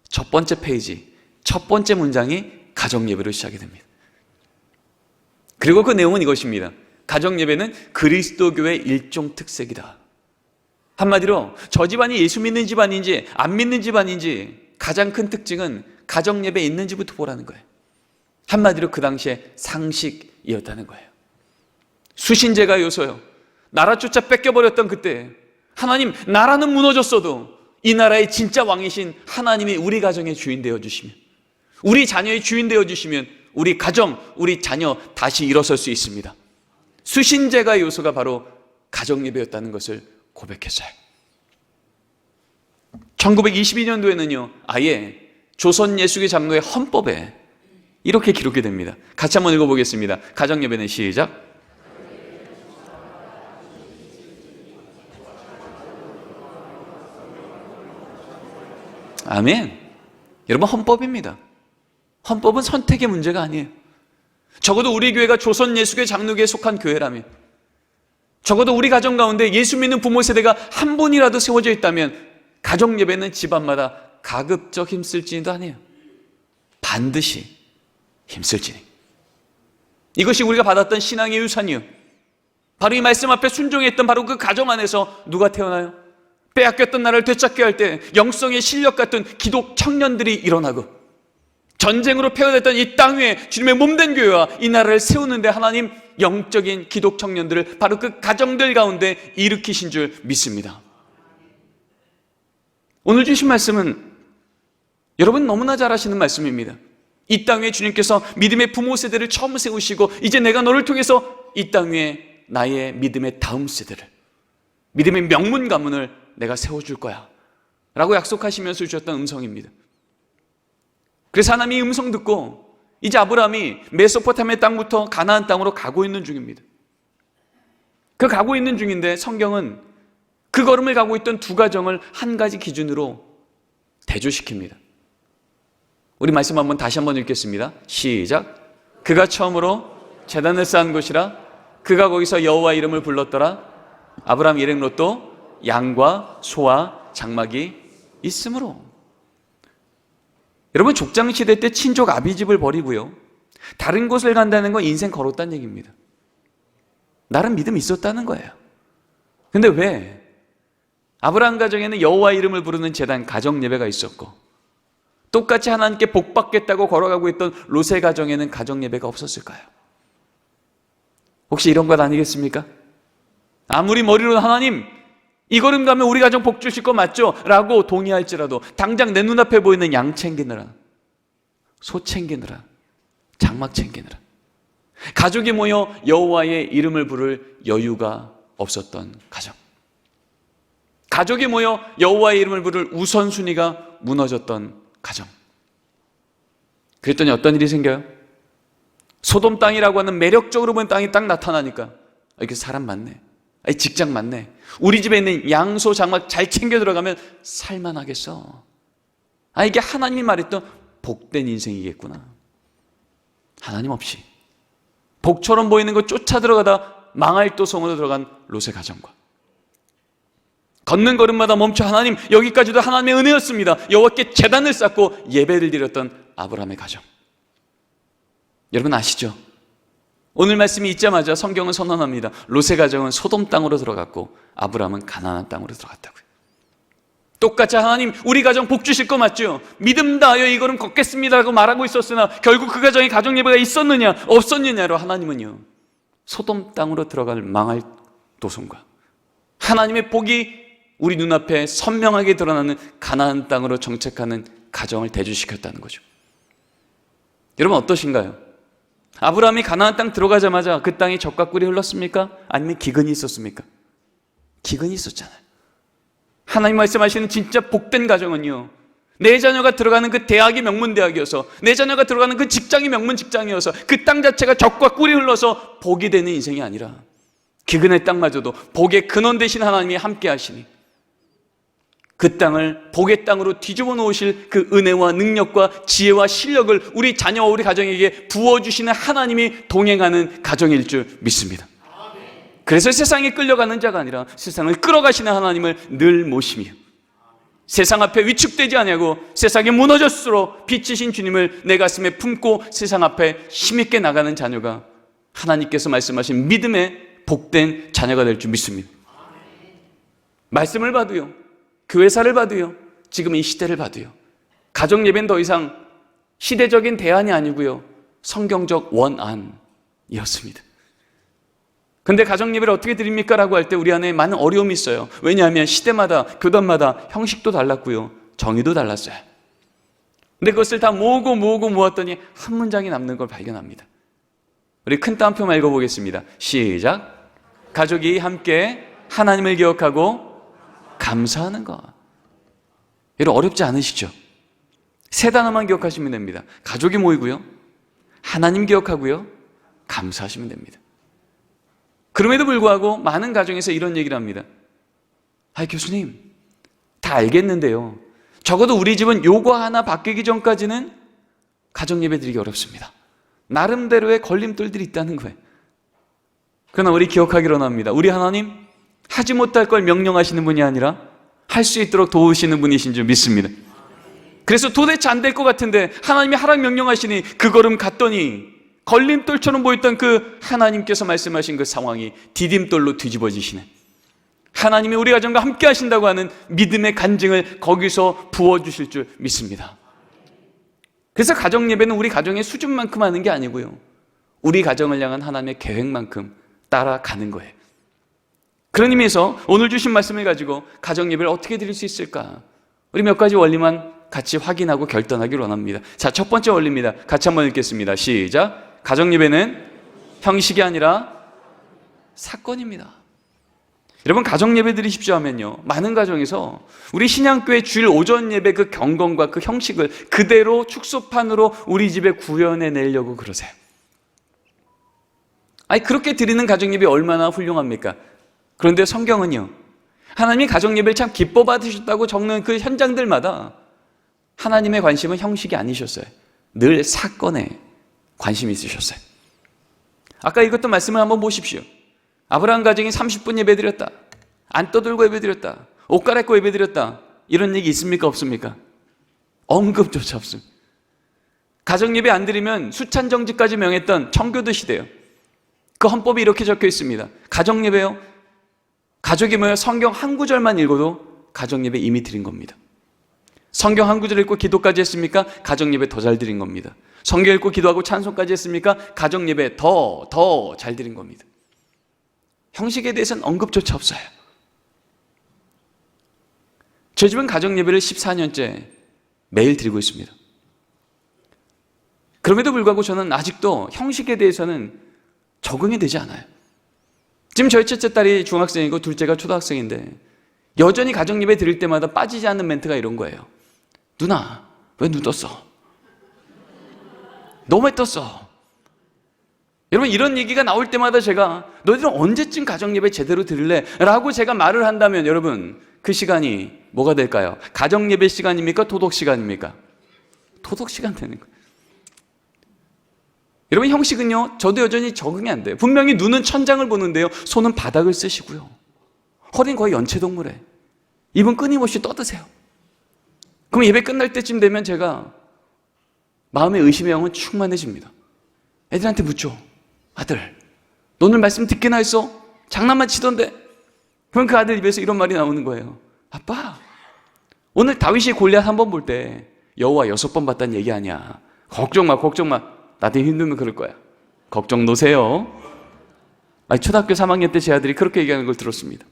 A: 첫 번째 페이지 첫 번째 문장이 가정 예배로 시작이 됩니다. 그리고 그 내용은 이것입니다. 가정 예배는 그리스도교의 일종 특색이다. 한마디로 저 집안이 예수 믿는 집안인지 안 믿는 집안인지 가장 큰 특징은 가정 예배에 있는지부터 보라는 거예요. 한마디로 그 당시에 상식이었다는 거예요. 수신제가 요소요, 나라 쫓아 뺏겨버렸던 그때 하나님, 나라는 무너졌어도 이 나라의 진짜 왕이신 하나님이 우리 가정의 주인 되어주시면, 우리 자녀의 주인 되어주시면 우리 가정, 우리 자녀 다시 일어설 수 있습니다. 수신제가 요소가 바로 가정 예배였다는 것을 고백했어요. 1922년도에는요 아예 조선 예수교 장로의 헌법에 이렇게 기록이 됩니다. 같이 한번 읽어보겠습니다. 가정 예배는 시작. 아멘. 여러분, 헌법입니다. 헌법은 선택의 문제가 아니에요. 적어도 우리 교회가 조선 예수교 장로교에 속한 교회라면, 적어도 우리 가정 가운데 예수 믿는 부모 세대가 한 분이라도 세워져 있다면 가정 예배는 집안마다 가급적 힘쓸지니도 아니에요. 반드시 힘쓸지니. 이것이 우리가 받았던 신앙의 유산이요, 바로 이 말씀 앞에 순종했던 바로 그 가정 안에서 누가 태어나요? 빼앗겼던 나라를 되찾게 할 때 영성의 실력 같은 기독 청년들이 일어나고, 전쟁으로 폐허됐던 이 땅 위에 주님의 몸된 교회와 이 나라를 세우는데 하나님 영적인 기독 청년들을 바로 그 가정들 가운데 일으키신 줄 믿습니다. 오늘 주신 말씀은 여러분 너무나 잘 아시는 말씀입니다. 이 땅 위에 주님께서 믿음의 부모 세대를 처음 세우시고, 이제 내가 너를 통해서 이 땅 위에 나의 믿음의 다음 세대를, 믿음의 명문 가문을 내가 세워줄 거야 라고 약속하시면서 주셨던 음성입니다. 그래서 하나님이 이 음성 듣고 이제 아브라함이 메소포타미아 땅부터 가나안 땅으로 가고 있는 중입니다. 그 가고 있는 중인데 성경은 그 걸음을 가고 있던 두 가정을 한 가지 기준으로 대조시킵니다. 우리 말씀 한번 다시 한번 읽겠습니다. 시작. 그가 처음으로 제단을 쌓은 곳이라 그가 거기서 여호와 이름을 불렀더라. 아브라함 일행 롯도 양과 소와 장막이 있으므로. 여러분, 족장시대 때 친족 아비집을 버리고요, 다른 곳을 간다는 건 인생 걸었다는 얘기입니다. 나름 믿음이 있었다는 거예요. 근데 왜? 아브라함 가정에는 여호와 이름을 부르는 제단 가정 예배가 있었고, 똑같이 하나님께 복 받겠다고 걸어가고 있던 롯의 가정에는 가정 예배가 없었을까요? 혹시 이런 것 아니겠습니까? 아무리 머리로 하나님 이 걸음 가면 우리 가정 복 주실 거 맞죠? 라고 동의할지라도 당장 내 눈앞에 보이는 양 챙기느라, 소 챙기느라, 장막 챙기느라, 가족이 모여 여호와의 이름을 부를 여유가 없었던 가정, 가족이 모여 여호와의 이름을 부를 우선순위가 무너졌던 가정. 그랬더니 어떤 일이 생겨요? 소돔 땅이라고 하는 매력적으로 보이는 땅이 딱 나타나니까, 이렇게 사람 많네, 직장 많네, 우리 집에 있는 양소 장막 잘 챙겨 들어가면 살만하겠어. 이게 하나님이 말했던 복된 인생이겠구나. 하나님 없이 복처럼 보이는 거 쫓아 들어가다 망할 도성으로 들어간 롯의 가정과, 걷는 걸음마다 멈춰 하나님 여기까지도 하나님의 은혜였습니다, 여호와께 제단을 쌓고 예배를 드렸던 아브라함의 가정. 여러분 아시죠? 오늘 말씀이 있자마자 성경은 선언합니다. 롯의 가정은 소돔 땅으로 들어갔고 아브라함은 가나안 땅으로 들어갔다고요. 똑같이 하나님 우리 가정 복 주실 거 맞죠? 믿음 다하여 이 걸음 걷겠습니다라고 말하고 있었으나 결국 그 가정에 가정 예배가 있었느냐 없었느냐로 하나님은요, 소돔 땅으로 들어갈 망할 도성과 하나님의 복이 우리 눈앞에 선명하게 드러나는 가나안 땅으로 정착하는 가정을 대조시켰다는 거죠. 여러분 어떠신가요? 아브라함이 가나안 땅 들어가자마자 그 땅에 젖과 꿀이 흘렀습니까? 아니면 기근이 있었습니까? 기근이 있었잖아요. 하나님 말씀하시는 진짜 복된 가정은요, 내 자녀가 들어가는 그 대학이 명문대학이어서, 내 자녀가 들어가는 그 직장이 명문직장이어서 그 땅 자체가 젖과 꿀이 흘러서 복이 되는 인생이 아니라, 기근의 땅마저도 복의 근원 되신 하나님이 함께 하시니 그 땅을 복의 땅으로 뒤집어 놓으실 그 은혜와 능력과 지혜와 실력을 우리 자녀와 우리 가정에게 부어주시는 하나님이 동행하는 가정일 줄 믿습니다. 그래서 세상에 끌려가는 자가 아니라 세상을 끌어가시는 하나님을 늘 모시며, 세상 앞에 위축되지 아니하고 세상에 무너졌으로 빛이신 주님을 내 가슴에 품고 세상 앞에 힘있게 나가는 자녀가 하나님께서 말씀하신 믿음의 복된 자녀가 될 줄 믿습니다. 말씀을 봐도요, 교회사를 봐도요, 지금 이 시대를 봐도요, 가정 예배는 더 이상 시대적인 대안이 아니고요, 성경적 원안이었습니다. 근데 가정 예배를 어떻게 드립니까? 라고 할 때 우리 안에 많은 어려움이 있어요. 왜냐하면 시대마다, 교단마다 형식도 달랐고요, 정의도 달랐어요. 근데 그것을 다 모으고 모았더니 한 문장이 남는 걸 발견합니다. 우리 큰 따옴표만 읽어보겠습니다. 시작. 가족이 함께 하나님을 기억하고 감사하는 것. 여러분 어렵지 않으시죠? 세 단어만 기억하시면 됩니다. 가족이 모이고요, 하나님 기억하고요, 감사하시면 됩니다. 그럼에도 불구하고 많은 가정에서 이런 얘기를 합니다. 교수님 다 알겠는데요, 적어도 우리 집은 요거 하나 바뀌기 전까지는 가정 예배 드리기 어렵습니다. 나름대로의 걸림돌들이 있다는 거예요. 그러나 우리 기억하기로 합니다. 우리 하나님 하지 못할 걸 명령하시는 분이 아니라 할 수 있도록 도우시는 분이신 줄 믿습니다. 그래서 도대체 안 될 것 같은데 하나님이 하라 명령하시니 그 걸음 갔더니 걸림돌처럼 보였던 그 하나님께서 말씀하신 그 상황이 디딤돌로 뒤집어지시네. 하나님이 우리 가정과 함께 하신다고 하는 믿음의 간증을 거기서 부어주실 줄 믿습니다. 그래서 가정 예배는 우리 가정의 수준만큼 하는 게 아니고요, 우리 가정을 향한 하나님의 계획만큼 따라가는 거예요. 그런 의미에서 오늘 주신 말씀을 가지고 가정 예배를 어떻게 드릴 수 있을까? 우리 몇 가지 원리만 같이 확인하고 결단하기를 원합니다. 자, 첫 번째 원리입니다. 같이 한번 읽겠습니다. 시작. 가정 예배는 형식이 아니라 사건입니다. 여러분, 가정 예배 드리십시오 하면요, 많은 가정에서 우리 신양교회 주일 오전 예배 그 경건과 그 형식을 그대로 축소판으로 우리 집에 구현해 내려고 그러세요. 아니, 그렇게 드리는 가정 예배 얼마나 훌륭합니까? 그런데 성경은요, 하나님이 가정 예배를 참 기뻐 받으셨다고 적는 그 현장들마다 하나님의 관심은 형식이 아니셨어요. 늘 사건에 관심이 있으셨어요. 아까 읽었던 말씀을 한번 보십시오. 아브라함 가정이 30분 예배 드렸다, 안 떠들고 예배 드렸다, 옷 갈아입고 예배 드렸다, 이런 얘기 있습니까? 없습니까? 언급조차 없습니다. 가정 예배 안 드리면 수찬정직까지 명했던 청교도 시대요, 그 헌법이 이렇게 적혀 있습니다. 가정 예배요, 가족이 모여 성경 한 구절만 읽어도 가정 예배 이미 드린 겁니다. 성경 한 구절 읽고 기도까지 했습니까? 가정 예배 더 잘 드린 겁니다. 성경 읽고 기도하고 찬송까지 했습니까? 가정 예배 더 잘 드린 겁니다. 형식에 대해서는 언급조차 없어요. 저희 집은 가정 예배를 14년째 매일 드리고 있습니다. 그럼에도 불구하고 저는 아직도 형식에 대해서는 적응이 되지 않아요. 지금 저희 첫째 딸이 중학생이고 둘째가 초등학생인데 여전히 가정 예배 드릴 때마다 빠지지 않는 멘트가 이런 거예요. 누나, 왜 눈 떴어? 너무 왜 떴어? 여러분, 이런 얘기가 나올 때마다 제가 너희들은 언제쯤 가정 예배 제대로 드릴래? 라고 제가 말을 한다면 여러분, 그 시간이 뭐가 될까요? 가정 예배 시간입니까? 도덕 시간입니까? 도덕 시간 되는 거예요. 여러분, 형식은요, 저도 여전히 적응이 안 돼요. 분명히 눈은 천장을 보는데요, 손은 바닥을 쓰시고요, 허리는 거의 연체동물에 입은 끊임없이 떠드세요. 그럼 예배 끝날 때쯤 되면 제가 마음의 의심의 영은 충만해집니다. 애들한테 묻죠. 아들, 너 오늘 말씀 듣기나 했어? 장난만 치던데? 그럼 그 아들 입에서 이런 말이 나오는 거예요. 아빠, 오늘 다윗이 골리앗 한 번 볼 때 여호와 6번 봤다는 얘기 아니야. 걱정 마, 걱정 마. 나한테 힘들면 그럴 거야. 걱정 노세요. 아니, 초등학교 3학년 때 제 아들이 그렇게 얘기하는 걸 들었습니다.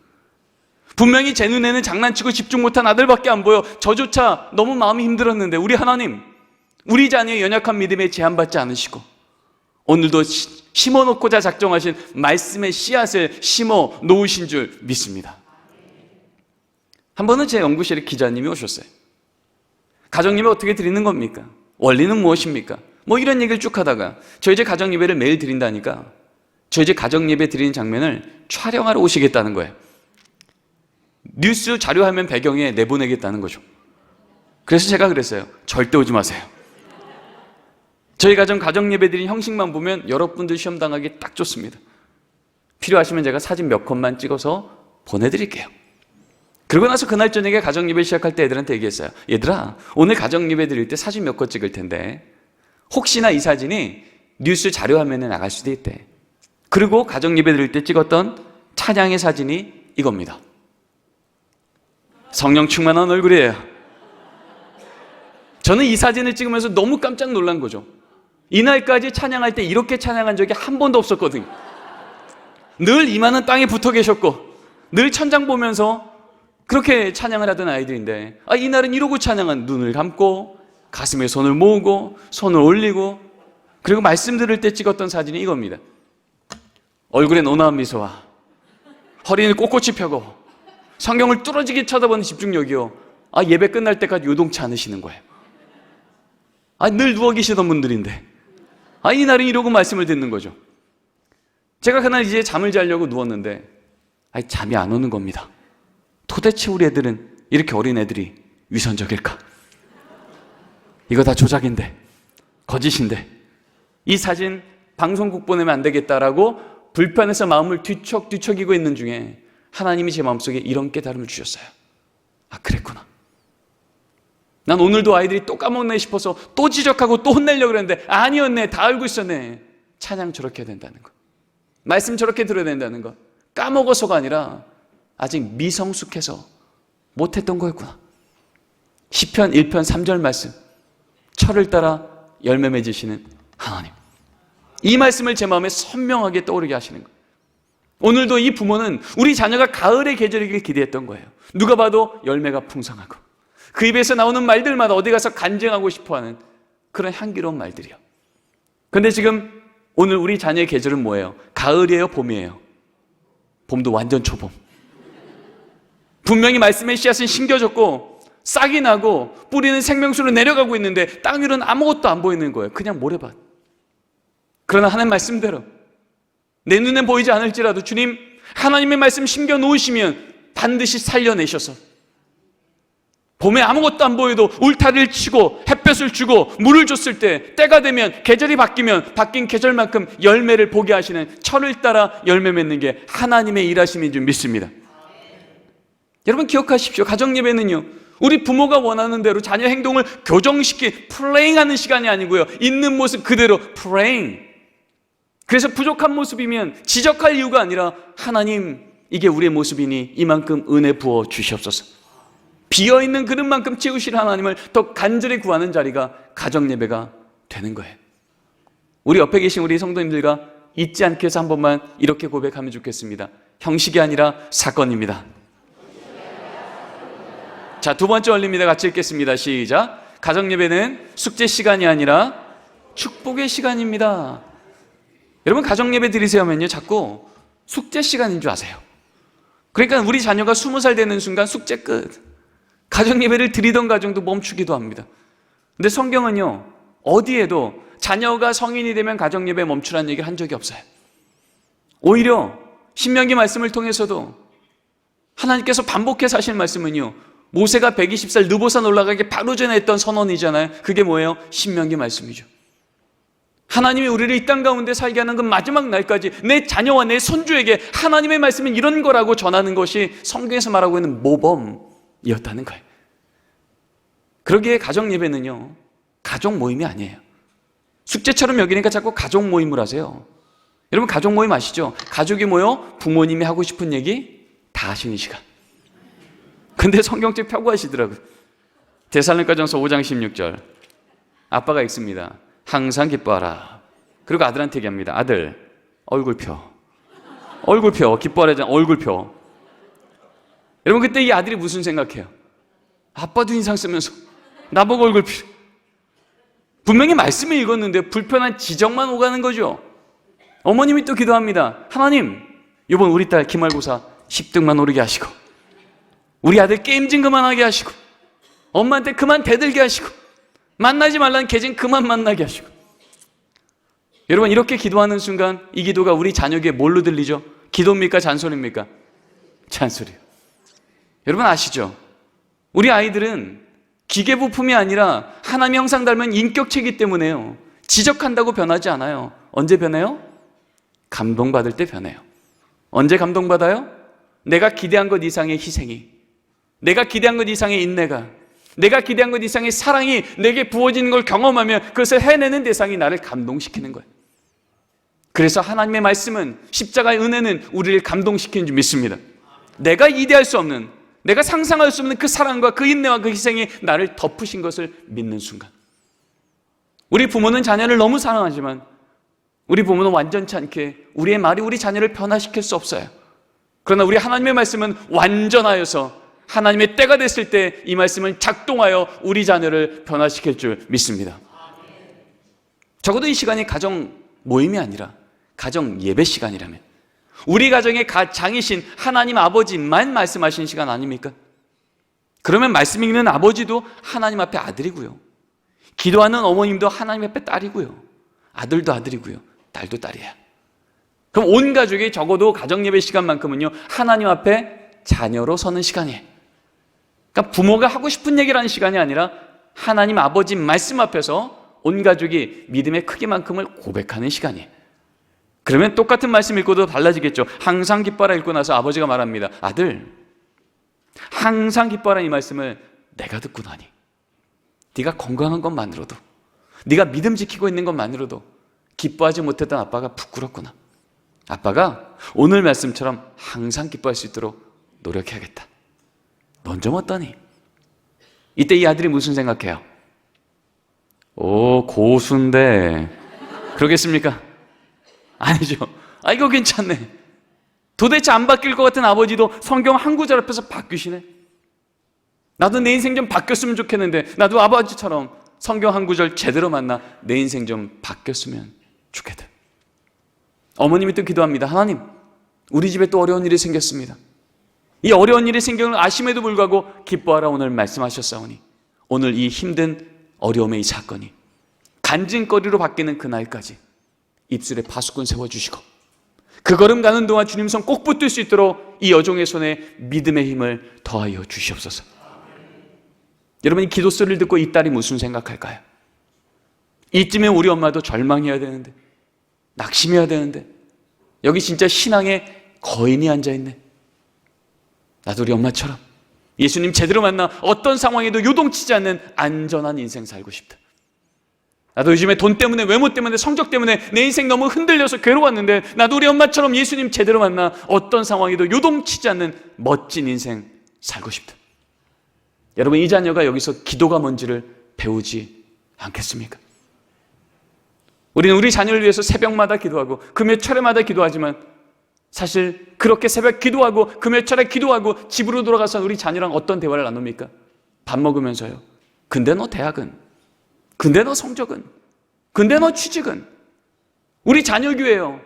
A: 분명히 제 눈에는 장난치고 집중 못한 아들밖에 안 보여. 저조차 너무 마음이 힘들었는데 우리 하나님, 우리 자녀의 연약한 믿음에 제한받지 않으시고 오늘도 심어놓고자 작정하신 말씀의 씨앗을 심어 놓으신 줄 믿습니다. 한 번은 제 연구실에 기자님이 오셨어요. 가정예배 어떻게 드리는 겁니까? 원리는 무엇입니까? 뭐 이런 얘기를 쭉 하다가 저희 집 가정예배를 매일 드린다니까 저희 집 가정예배 드리는 장면을 촬영하러 오시겠다는 거예요. 뉴스 자료화면 배경에 내보내겠다는 거죠. 그래서 제가 그랬어요. 절대 오지 마세요. 저희 가정예배 드린 형식만 보면 여러분들 시험 당하기 딱 좋습니다. 필요하시면 제가 사진 몇 컷만 찍어서 보내드릴게요. 그러고 나서 그날 저녁에 가정예배 시작할 때 애들한테 얘기했어요. 얘들아, 오늘 가정예배 드릴 때 사진 몇 컷 찍을 텐데 혹시나 이 사진이 뉴스 자료화면에 나갈 수도 있대. 그리고 가정예배 드릴 때 찍었던 찬양의 사진이 이겁니다. 성령 충만한 얼굴이에요. 저는 이 사진을 찍으면서 너무 깜짝 놀란 거죠. 이날까지 찬양할 때 이렇게 찬양한 적이 한 번도 없었거든요. 늘 이마는 땅에 붙어 계셨고 늘 천장 보면서 그렇게 찬양을 하던 아이들인데 이날은 이러고 찬양한, 눈을 감고 가슴에 손을 모으고 손을 올리고 그리고 말씀 들을 때 찍었던 사진이 이겁니다. 얼굴에 온화한 미소와 허리를 꼿꼿이 펴고 성경을 뚫어지게 쳐다보는 집중력이요. 예배 끝날 때까지 요동치 않으시는 거예요. 늘 누워 계시던 분들인데 이날은 이러고 말씀을 듣는 거죠. 제가 그날 이제 잠을 자려고 누웠는데 잠이 안 오는 겁니다. 도대체 우리 애들은 이렇게 어린 애들이 위선적일까? 이거 다 조작인데, 거짓인데, 이 사진 방송국 보내면 안 되겠다라고 불편해서 마음을 뒤척이고 있는 중에 하나님이 제 마음속에 이런 깨달음을 주셨어요. 그랬구나. 난 오늘도 아이들이 또 까먹네 싶어서 또 지적하고 또 혼내려고 그랬는데 아니었네, 다 알고 있었네. 찬양 저렇게 해야 된다는 거, 말씀 저렇게 들어야 된다는 거, 까먹어서가 아니라 아직 미성숙해서 못했던 거였구나. 시편 1편 3절 말씀, 철을 따라 열매 맺으시는 하나님, 이 말씀을 제 마음에 선명하게 떠오르게 하시는 거예요. 오늘도 이 부모는 우리 자녀가 가을의 계절이길 기대했던 거예요. 누가 봐도 열매가 풍성하고 그 입에서 나오는 말들마다 어디 가서 간증하고 싶어하는 그런 향기로운 말들이요. 그런데 지금 오늘 우리 자녀의 계절은 뭐예요? 가을이에요? 봄이에요? 봄도 완전 초봄. 분명히 말씀의 씨앗은 심겨졌고 싹이 나고 뿌리는 생명수로 내려가고 있는데 땅 위로는 아무것도 안 보이는 거예요. 그냥 모래밭. 그러나 하나님 말씀대로 내 눈에 보이지 않을지라도 주님 하나님의 말씀 심겨 놓으시면 반드시 살려내셔서 봄에 아무것도 안 보여도 울타리를 치고 햇볕을 주고 물을 줬을 때 때가 되면 계절이 바뀌면 바뀐 계절만큼 열매를 보게 하시는 철을 따라 열매 맺는 게 하나님의 일하심인 줄 믿습니다. 여러분 기억하십시오. 가정예배는요, 우리 부모가 원하는 대로 자녀 행동을 교정시키 플레잉하는 시간이 아니고요, 있는 모습 그대로 플레잉. 그래서 부족한 모습이면 지적할 이유가 아니라 하나님 이게 우리의 모습이니 이만큼 은혜 부어 주시옵소서. 비어있는 그릇만큼 채우실 하나님을 더 간절히 구하는 자리가 가정예배가 되는 거예요. 우리 옆에 계신 우리 성도님들과 잊지 않게 해서 한 번만 이렇게 고백하면 좋겠습니다. 형식이 아니라 사건입니다. 자, 두 번째 원리입니다. 같이 읽겠습니다. 시작. 가정예배는 숙제 시간이 아니라 축복의 시간입니다. 여러분 가정예배 드리세요 하면요 자꾸 숙제 시간인 줄 아세요. 그러니까 우리 자녀가 20살 되는 순간 숙제 끝. 가정예배를 드리던 가정도 멈추기도 합니다. 근데 성경은요 어디에도 자녀가 성인이 되면 가정예배 멈추라는 얘기를 한 적이 없어요. 오히려 신명기 말씀을 통해서도 하나님께서 반복해서 하실 말씀은요, 모세가 120살 느보산 올라가기 바로 전에 했던 선언이잖아요. 그게 뭐예요? 신명기 말씀이죠. 하나님이 우리를 이 땅 가운데 살게 하는 그 마지막 날까지 내 자녀와 내 손주에게 하나님의 말씀은 이런 거라고 전하는 것이 성경에서 말하고 있는 모범이었다는 거예요. 그러기에 가정예배는요 가족 모임이 아니에요. 숙제처럼 여기니까 자꾸 가족 모임을 하세요. 여러분 가족 모임 아시죠? 가족이 모여 부모님이 하고 싶은 얘기 다 하시는 시간. 근데 성경책 펴고 하시더라고요. 데살로니가전서 5장 16절 아빠가 읽습니다. 항상 기뻐하라. 그리고 아들한테 얘기합니다. 아들 얼굴 펴. 얼굴 펴. 기뻐하라잖아. 얼굴 펴. 여러분 그때 이 아들이 무슨 생각해요? 아빠도 인상 쓰면서 나보고 얼굴 펴. 분명히 말씀을 읽었는데 불편한 지적만 오가는 거죠. 어머님이 또 기도합니다. 하나님 이번 우리 딸 기말고사 10등만 오르게 하시고 우리 아들 게임진 그만하게 하시고 엄마한테 그만 대들게 하시고 만나지 말라는 계진 그만 만나게 하시고. 여러분 이렇게 기도하는 순간 이 기도가 우리 자녀에게 뭘로 들리죠? 기도입니까? 잔소리입니까? 잔소리요. 여러분 아시죠? 우리 아이들은 기계부품이 아니라 하나님의 형상 닮은 인격체이기 때문에요 지적한다고 변하지 않아요. 언제 변해요? 감동받을 때 변해요. 언제 감동받아요? 내가 기대한 것 이상의 희생이, 내가 기대한 것 이상의 인내가, 내가 기대한 것 이상의 사랑이 내게 부어지는 걸 경험하면 그것을 해내는 대상이 나를 감동시키는 거예요. 그래서 하나님의 말씀은, 십자가의 은혜는 우리를 감동시키는 줄 믿습니다. 내가 이해할 수 없는, 내가 상상할 수 없는 그 사랑과 그 인내와 그 희생이 나를 덮으신 것을 믿는 순간. 우리 부모는 자녀를 너무 사랑하지만 우리 부모는 완전치 않게 우리의 말이 우리 자녀를 변화시킬 수 없어요. 그러나 우리 하나님의 말씀은 완전하여서 하나님의 때가 됐을 때 이 말씀은 작동하여 우리 자녀를 변화시킬 줄 믿습니다. 적어도 이 시간이 가정 모임이 아니라 가정 예배 시간이라면 우리 가정의 장이신 하나님 아버지만 말씀하시는 시간 아닙니까? 그러면 말씀 읽는 아버지도 하나님 앞에 아들이고요, 기도하는 어머님도 하나님 앞에 딸이고요, 아들도 아들이고요, 딸도 딸이야. 그럼 온 가족이 적어도 가정 예배 시간만큼은요 하나님 앞에 자녀로 서는 시간이에요. 그러니까 부모가 하고 싶은 얘기를 하는 시간이 아니라 하나님 아버지 말씀 앞에서 온 가족이 믿음의 크기만큼을 고백하는 시간이에요. 그러면 똑같은 말씀 읽고도 달라지겠죠. 항상 기뻐하라 읽고 나서 아버지가 말합니다. 아들, 항상 기뻐하라 이 말씀을 내가 듣고 나니 네가 건강한 것만으로도, 네가 믿음 지키고 있는 것만으로도 기뻐하지 못했던 아빠가 부끄럽구나. 아빠가 오늘 말씀처럼 항상 기뻐할 수 있도록 노력해야겠다. 넌 좀 어떠니? 이때 이 아들이 무슨 생각해요? 오, 고수인데 그러겠습니까? 아니죠. 아, 이거 괜찮네. 도대체 안 바뀔 것 같은 아버지도 성경 한 구절 앞에서 바뀌시네. 나도 내 인생 좀 바뀌었으면 좋겠는데, 나도 아버지처럼 성경 한 구절 제대로 만나 내 인생 좀 바뀌었으면 좋겠다. 어머님이 또 기도합니다. 하나님, 우리 집에 또 어려운 일이 생겼습니다. 이 어려운 일이 생긴 걸 아심에도 불구하고 기뻐하라 오늘 말씀하셨사오니, 오늘 이 힘든 어려움의 이 사건이 간증거리로 바뀌는 그날까지 입술에 파수꾼 세워주시고, 그 걸음 가는 동안 주님 손 꼭 붙들 수 있도록 이 여종의 손에 믿음의 힘을 더하여 주시옵소서. 여러분, 이 기도 소리를 듣고 이 딸이 무슨 생각할까요? 이쯤에 우리 엄마도 절망해야 되는데, 낙심해야 되는데, 여기 진짜 신앙의 거인이 앉아있네. 나도 우리 엄마처럼 예수님 제대로 만나 어떤 상황에도 요동치지 않는 안전한 인생 살고 싶다. 나도 요즘에 돈 때문에, 외모 때문에, 성적 때문에 내 인생 너무 흔들려서 괴로웠는데, 나도 우리 엄마처럼 예수님 제대로 만나 어떤 상황에도 요동치지 않는 멋진 인생 살고 싶다. 여러분, 이 자녀가 여기서 기도가 뭔지를 배우지 않겠습니까? 우리는 우리 자녀를 위해서 새벽마다 기도하고 금요 철회마다 기도하지만, 사실 그렇게 새벽 기도하고 금요 철회 기도하고 집으로 돌아가서 우리 자녀랑 어떤 대화를 나눕니까? 밥 먹으면서요. 근데 너 대학은? 근데 너 성적은? 근데 너 취직은? 우리 자녀 교회요,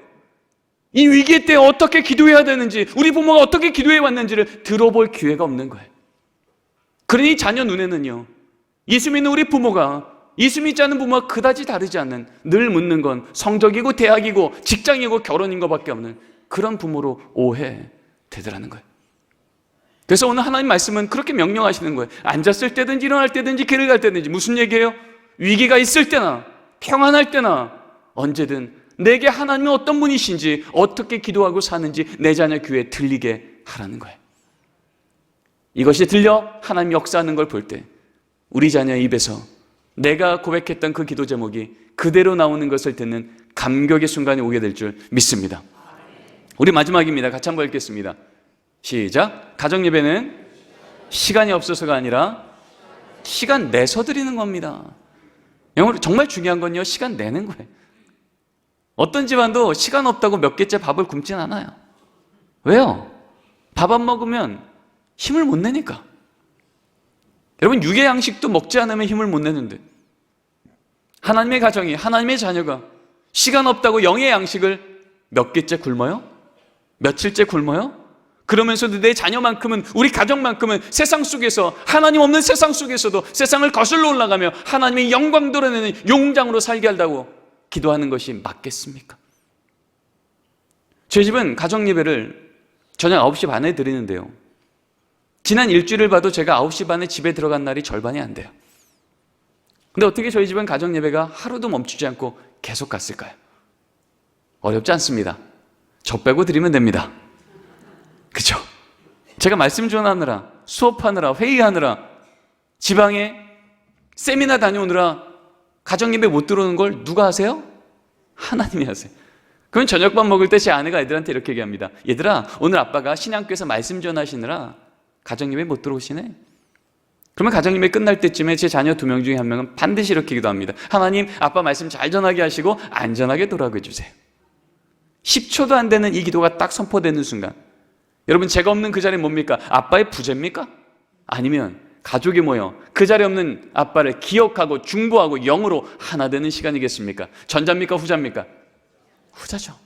A: 이 위기 때 어떻게 기도해야 되는지, 우리 부모가 어떻게 기도해 왔는지를 들어볼 기회가 없는 거예요. 그러니 자녀 눈에는요, 예수 믿는 우리 부모가 예수 믿지 않는 부모와 그다지 다르지 않는, 늘 묻는 건 성적이고 대학이고 직장이고 결혼인 것밖에 없는 그런 부모로 오해되더라는 거예요. 그래서 오늘 하나님 말씀은 그렇게 명령하시는 거예요. 앉았을 때든지 일어날 때든지 길을 갈 때든지. 무슨 얘기예요? 위기가 있을 때나 평안할 때나 언제든 내게 하나님이 어떤 분이신지, 어떻게 기도하고 사는지 내 자녀 귀에 들리게 하라는 거예요. 이것이 들려 하나님 역사하는 걸 볼 때 우리 자녀의 입에서 내가 고백했던 그 기도 제목이 그대로 나오는 것을 듣는 감격의 순간이 오게 될 줄 믿습니다. 우리 마지막입니다. 같이 한번 읽겠습니다. 시작. 가정예배는 시간이 없어서가 아니라 시간 내서 드리는 겁니다. 영어로 정말 중요한 건요, 시간 내는 거예요. 어떤 집안도 시간 없다고 몇 개째 밥을 굶진 않아요. 왜요? 밥 안 먹으면 힘을 못 내니까. 여러분, 육의 양식도 먹지 않으면 힘을 못 내는데, 하나님의 가정이, 하나님의 자녀가 시간 없다고 영의 양식을 몇 개째 굶어요? 며칠째 굶어요? 그러면서도 내 자녀만큼은, 우리 가정만큼은 세상 속에서, 하나님 없는 세상 속에서도 세상을 거슬러 올라가며 하나님의 영광 드러내는 용장으로 살게 한다고 기도하는 것이 맞겠습니까? 저희 집은 가정 예배를 저녁 9시 반에 드리는데요, 지난 일주일을 봐도 제가 9시 반에 집에 들어간 날이 절반이 안 돼요. 근데 어떻게 저희 집은 가정 예배가 하루도 멈추지 않고 계속 갔을까요? 어렵지 않습니다. 저 빼고 드리면 됩니다. 그죠? 제가 말씀 전하느라, 수업하느라, 회의하느라, 지방에 세미나 다녀오느라 가정 예배 못 들어오는 걸 누가 하세요? 하나님이 하세요. 그럼 저녁밥 먹을 때 제 아내가 애들한테 이렇게 얘기합니다. 얘들아, 오늘 아빠가 신앙교회에서 말씀 전하시느라 가정예배 못 들어오시네? 그러면 가정예배 끝날 때쯤에 제 자녀 2명 중에 1명은 반드시 이렇게 기도합니다. 하나님, 아빠 말씀 잘 전하게 하시고 안전하게 돌아오게 해주세요. 10초도 안 되는 이 기도가 딱 선포되는 순간, 여러분, 제가 없는 그 자리는 뭡니까? 아빠의 부재입니까? 아니면 가족이 모여 그 자리에 없는 아빠를 기억하고 중보하고 영으로 하나 되는 시간이겠습니까? 전자입니까? 후자입니까? 후자죠.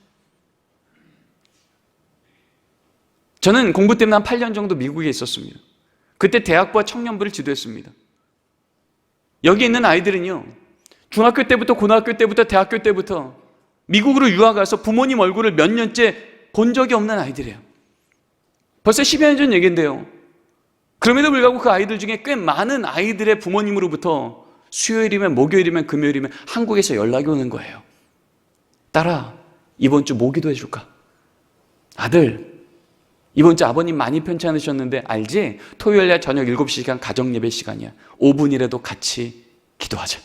A: 저는 공부 때문에 한 8년 정도 미국에 있었습니다. 그때 대학부와 청년부를 지도했습니다. 여기 있는 아이들은요, 중학교 때부터 고등학교 때부터 대학교 때부터 미국으로 유학 가서 부모님 얼굴을 몇 년째 본 적이 없는 아이들이에요. 벌써 10여 년 전 얘기인데요, 그럼에도 불구하고 그 아이들 중에 꽤 많은 아이들의 부모님으로부터 수요일이면 목요일이면 금요일이면 한국에서 연락이 오는 거예요. 딸아, 이번 주 뭐 기도해 줄까? 아들, 이번 주 아버님 많이 편찮으셨는데 알지? 토요일날 저녁 7시 시간 가정예배 시간이야. 5분이라도 같이 기도하자.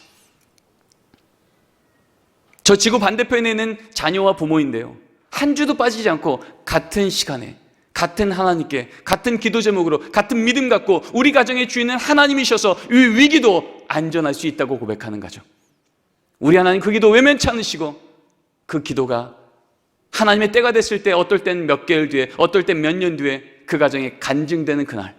A: 저 지구 반대편에 있는 자녀와 부모인데요, 한 주도 빠지지 않고 같은 시간에 같은 하나님께 같은 기도 제목으로 같은 믿음 갖고 우리 가정의 주인은 하나님이셔서 이 위기도 안전할 수 있다고 고백하는 거죠. 우리 하나님 그 기도 외면치 않으시고 그 기도가 하나님의 때가 됐을 때, 어떨 땐 몇 개월 뒤에, 어떨 땐 몇 년 뒤에 그 가정에 간증되는 그날,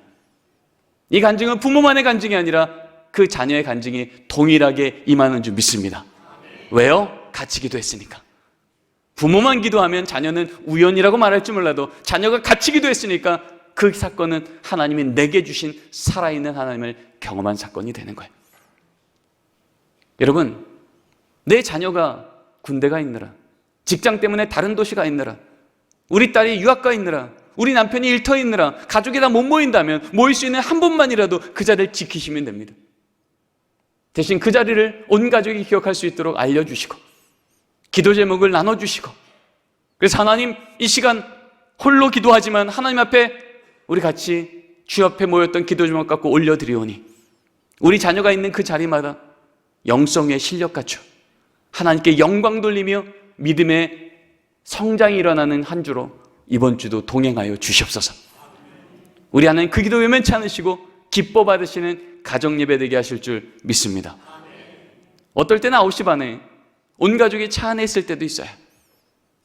A: 이 간증은 부모만의 간증이 아니라 그 자녀의 간증이 동일하게 임하는 줄 믿습니다. 왜요? 같이 기도했으니까. 부모만 기도하면 자녀는 우연이라고 말할지 몰라도 자녀가 같이 기도했으니까 그 사건은 하나님이 내게 주신 살아있는 하나님을 경험한 사건이 되는 거예요. 여러분, 내 자녀가 군대가 있느라, 직장 때문에 다른 도시 가 있느라, 우리 딸이 유학 가 있느라, 우리 남편이 일터에 있느라 가족이 다 못 모인다면 모일 수 있는 한 번만이라도 그 자리를 지키시면 됩니다. 대신 그 자리를 온 가족이 기억할 수 있도록 알려주시고 기도 제목을 나눠주시고, 그래서 하나님, 이 시간 홀로 기도하지만 하나님 앞에 우리 같이 주 앞에 모였던 기도 제목 갖고 올려드리오니 우리 자녀가 있는 그 자리마다 영성의 실력 갖춰 하나님께 영광 돌리며 믿음의 성장이 일어나는 한 주로 이번 주도 동행하여 주시옵소서. 우리 하나님 그 기도 외면치 않으시고 기뻐 받으시는 가정 예배 되게 하실 줄 믿습니다. 어떨 때는 9시 반에 온 가족이 차 안에 있을 때도 있어요.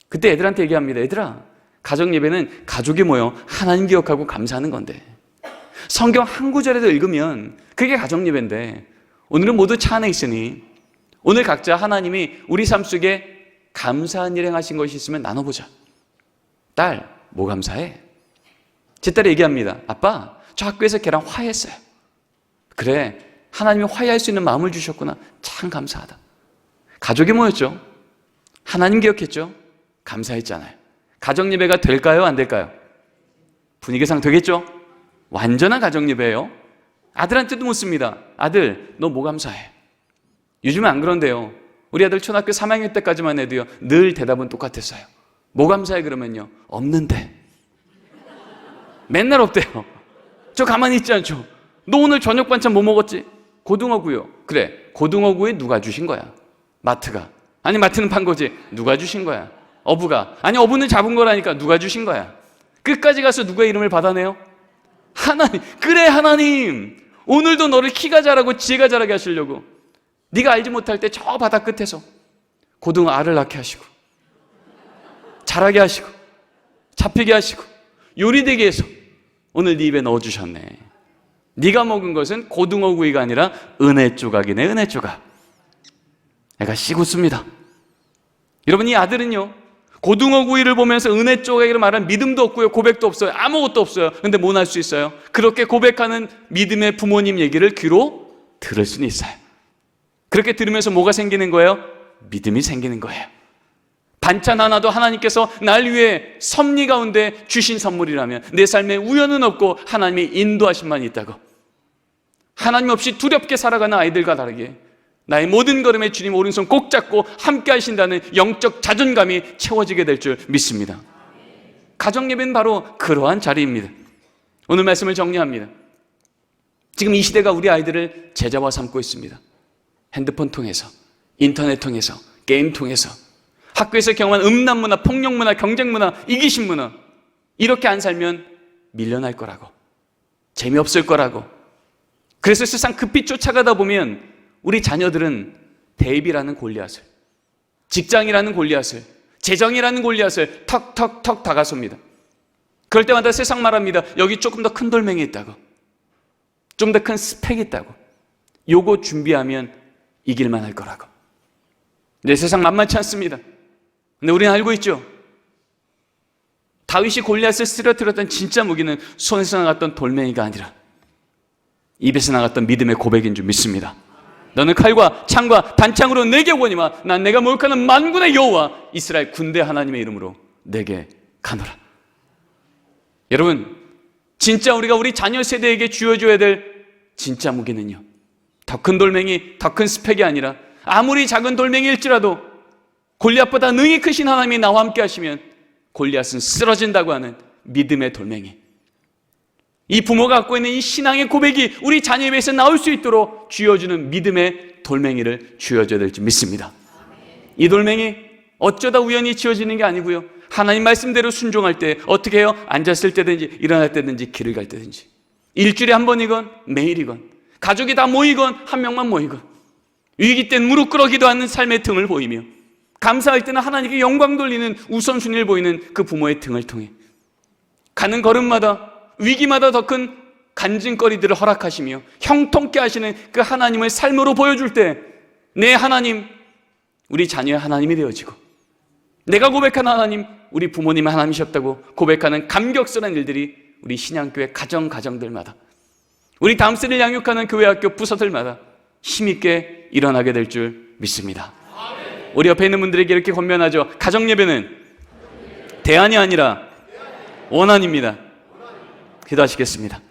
A: 그때 애들한테 얘기합니다. 얘들아, 가정 예배는 가족이 모여 하나님 기억하고 감사하는 건데, 성경 한 구절에도 읽으면 그게 가정 예배인데, 오늘은 모두 차 안에 있으니 오늘 각자 하나님이 우리 삶 속에 감사한 일 행하신 것이 있으면 나눠보자. 딸, 뭐 감사해? 제 딸이 얘기합니다. 아빠, 저 학교에서 걔랑 화해했어요. 그래, 하나님이 화해할 수 있는 마음을 주셨구나. 참 감사하다. 가족이 모였죠. 하나님 기억했죠. 감사했잖아요. 가정 예배가 될까요? 안 될까요? 분위기상 되겠죠? 완전한 가정 예배예요. 아들한테도 묻습니다. 아들, 너 뭐 감사해? 요즘은 안 그런데요. 우리 아들 초등학교 3학년 때까지만 해도요, 늘 대답은 똑같았어요. 뭐 감사해? 그러면요, 없는데. 맨날 없대요. 저 가만히 있지 않죠. 너 오늘 저녁 반찬 뭐 먹었지? 고등어구요. 그래, 고등어구에 누가 주신 거야? 마트가. 아니, 마트는 판 거지. 누가 주신 거야? 어부가. 아니, 어부는 잡은 거라니까. 누가 주신 거야? 끝까지 가서 누구의 이름을 받아내요? 하나님. 그래, 하나님, 오늘도 너를 키가 자라고 지혜가 자라게 하시려고 네가 알지 못할 때 저 바다 끝에서 고등어 알을 낳게 하시고 자라게 하시고 잡히게 하시고 요리되게 해서 오늘 네 입에 넣어주셨네. 네가 먹은 것은 고등어구이가 아니라 은혜 조각이네. 은혜 조각. 애가 씹었습니다. 여러분, 이 아들은요, 고등어구이를 보면서 은혜 조각이라 말하는 믿음도 없고요, 고백도 없어요. 아무것도 없어요. 근데 뭐 할 수 있어요? 그렇게 고백하는 믿음의 부모님 얘기를 귀로 들을 수는 있어요. 그렇게 들으면서 뭐가 생기는 거예요? 믿음이 생기는 거예요. 반찬 하나도 하나님께서 날 위해 섭리 가운데 주신 선물이라면 내 삶에 우연은 없고 하나님의 인도하심만 있다고, 하나님 없이 두렵게 살아가는 아이들과 다르게 나의 모든 걸음에 주님 오른손 꼭 잡고 함께 하신다는 영적 자존감이 채워지게 될 줄 믿습니다. 가정예배는 바로 그러한 자리입니다. 오늘 말씀을 정리합니다. 지금 이 시대가 우리 아이들을 제자화 삼고 있습니다. 핸드폰 통해서, 인터넷 통해서, 게임 통해서, 학교에서 경험한 음란문화, 폭력문화, 경쟁문화, 이기심 문화, 이렇게 안 살면 밀려날 거라고, 재미없을 거라고. 그래서 세상 급히 쫓아가다 보면 우리 자녀들은 대입이라는 골리앗을, 직장이라는 골리앗을, 재정이라는 골리앗을 턱턱턱 다가섭니다. 그럴 때마다 세상 말합니다. 여기 조금 더 큰 돌멩이 있다고, 좀 더 큰 스펙이 있다고, 요거 준비하면 이길만 할 거라고. 근데 세상 만만치 않습니다. 근데 우리는 알고 있죠. 다윗이 골리앗을 쓰러뜨렸던 진짜 무기는 손에서 나갔던 돌멩이가 아니라 입에서 나갔던 믿음의 고백인 줄 믿습니다. 너는 칼과 창과 단창으로 내게 오거니와 난 내가 모욕하는 만군의 여호와 이스라엘 군대 하나님의 이름으로 내게 가노라. 여러분, 진짜 우리가 우리 자녀 세대에게 주어줘야 될 진짜 무기는요, 더 큰 돌멩이, 더 큰 스펙이 아니라 아무리 작은 돌멩이일지라도 골리앗보다 능히 크신 하나님이 나와 함께 하시면 골리앗은 쓰러진다고 하는 믿음의 돌멩이. 이 부모가 갖고 있는 이 신앙의 고백이 우리 자녀에 비해서 나올 수 있도록 쥐어주는 믿음의 돌멩이를 쥐어줘야 될지 믿습니다. 이 돌멩이 어쩌다 우연히 지어지는 게 아니고요. 하나님 말씀대로 순종할 때 어떻게 해요? 앉았을 때든지 일어날 때든지 길을 갈 때든지, 일주일에 한 번이건 매일이건, 가족이 다 모이건 한 명만 모이건, 위기 땐 무릎 꿇어 기도하는 삶의 등을 보이며, 감사할 때는 하나님께 영광 돌리는 우선순위를 보이는 그 부모의 등을 통해 가는 걸음마다 위기마다 더 큰 간증거리들을 허락하시며 형통케 하시는 그 하나님을 삶으로 보여줄 때 내 하나님, 우리 자녀의 하나님이 되어지고, 내가 고백한 하나님, 우리 부모님의 하나님이셨다고 고백하는 감격스러운 일들이 우리 신양교회 가정들마다, 우리 다음 세대를 양육하는 교회, 학교, 부서들마다 힘있게 일어나게 될 줄 믿습니다. 우리 옆에 있는 분들에게 이렇게 권면하죠. 가정예배는 대안이 아니라 원안입니다. 기도하시겠습니다.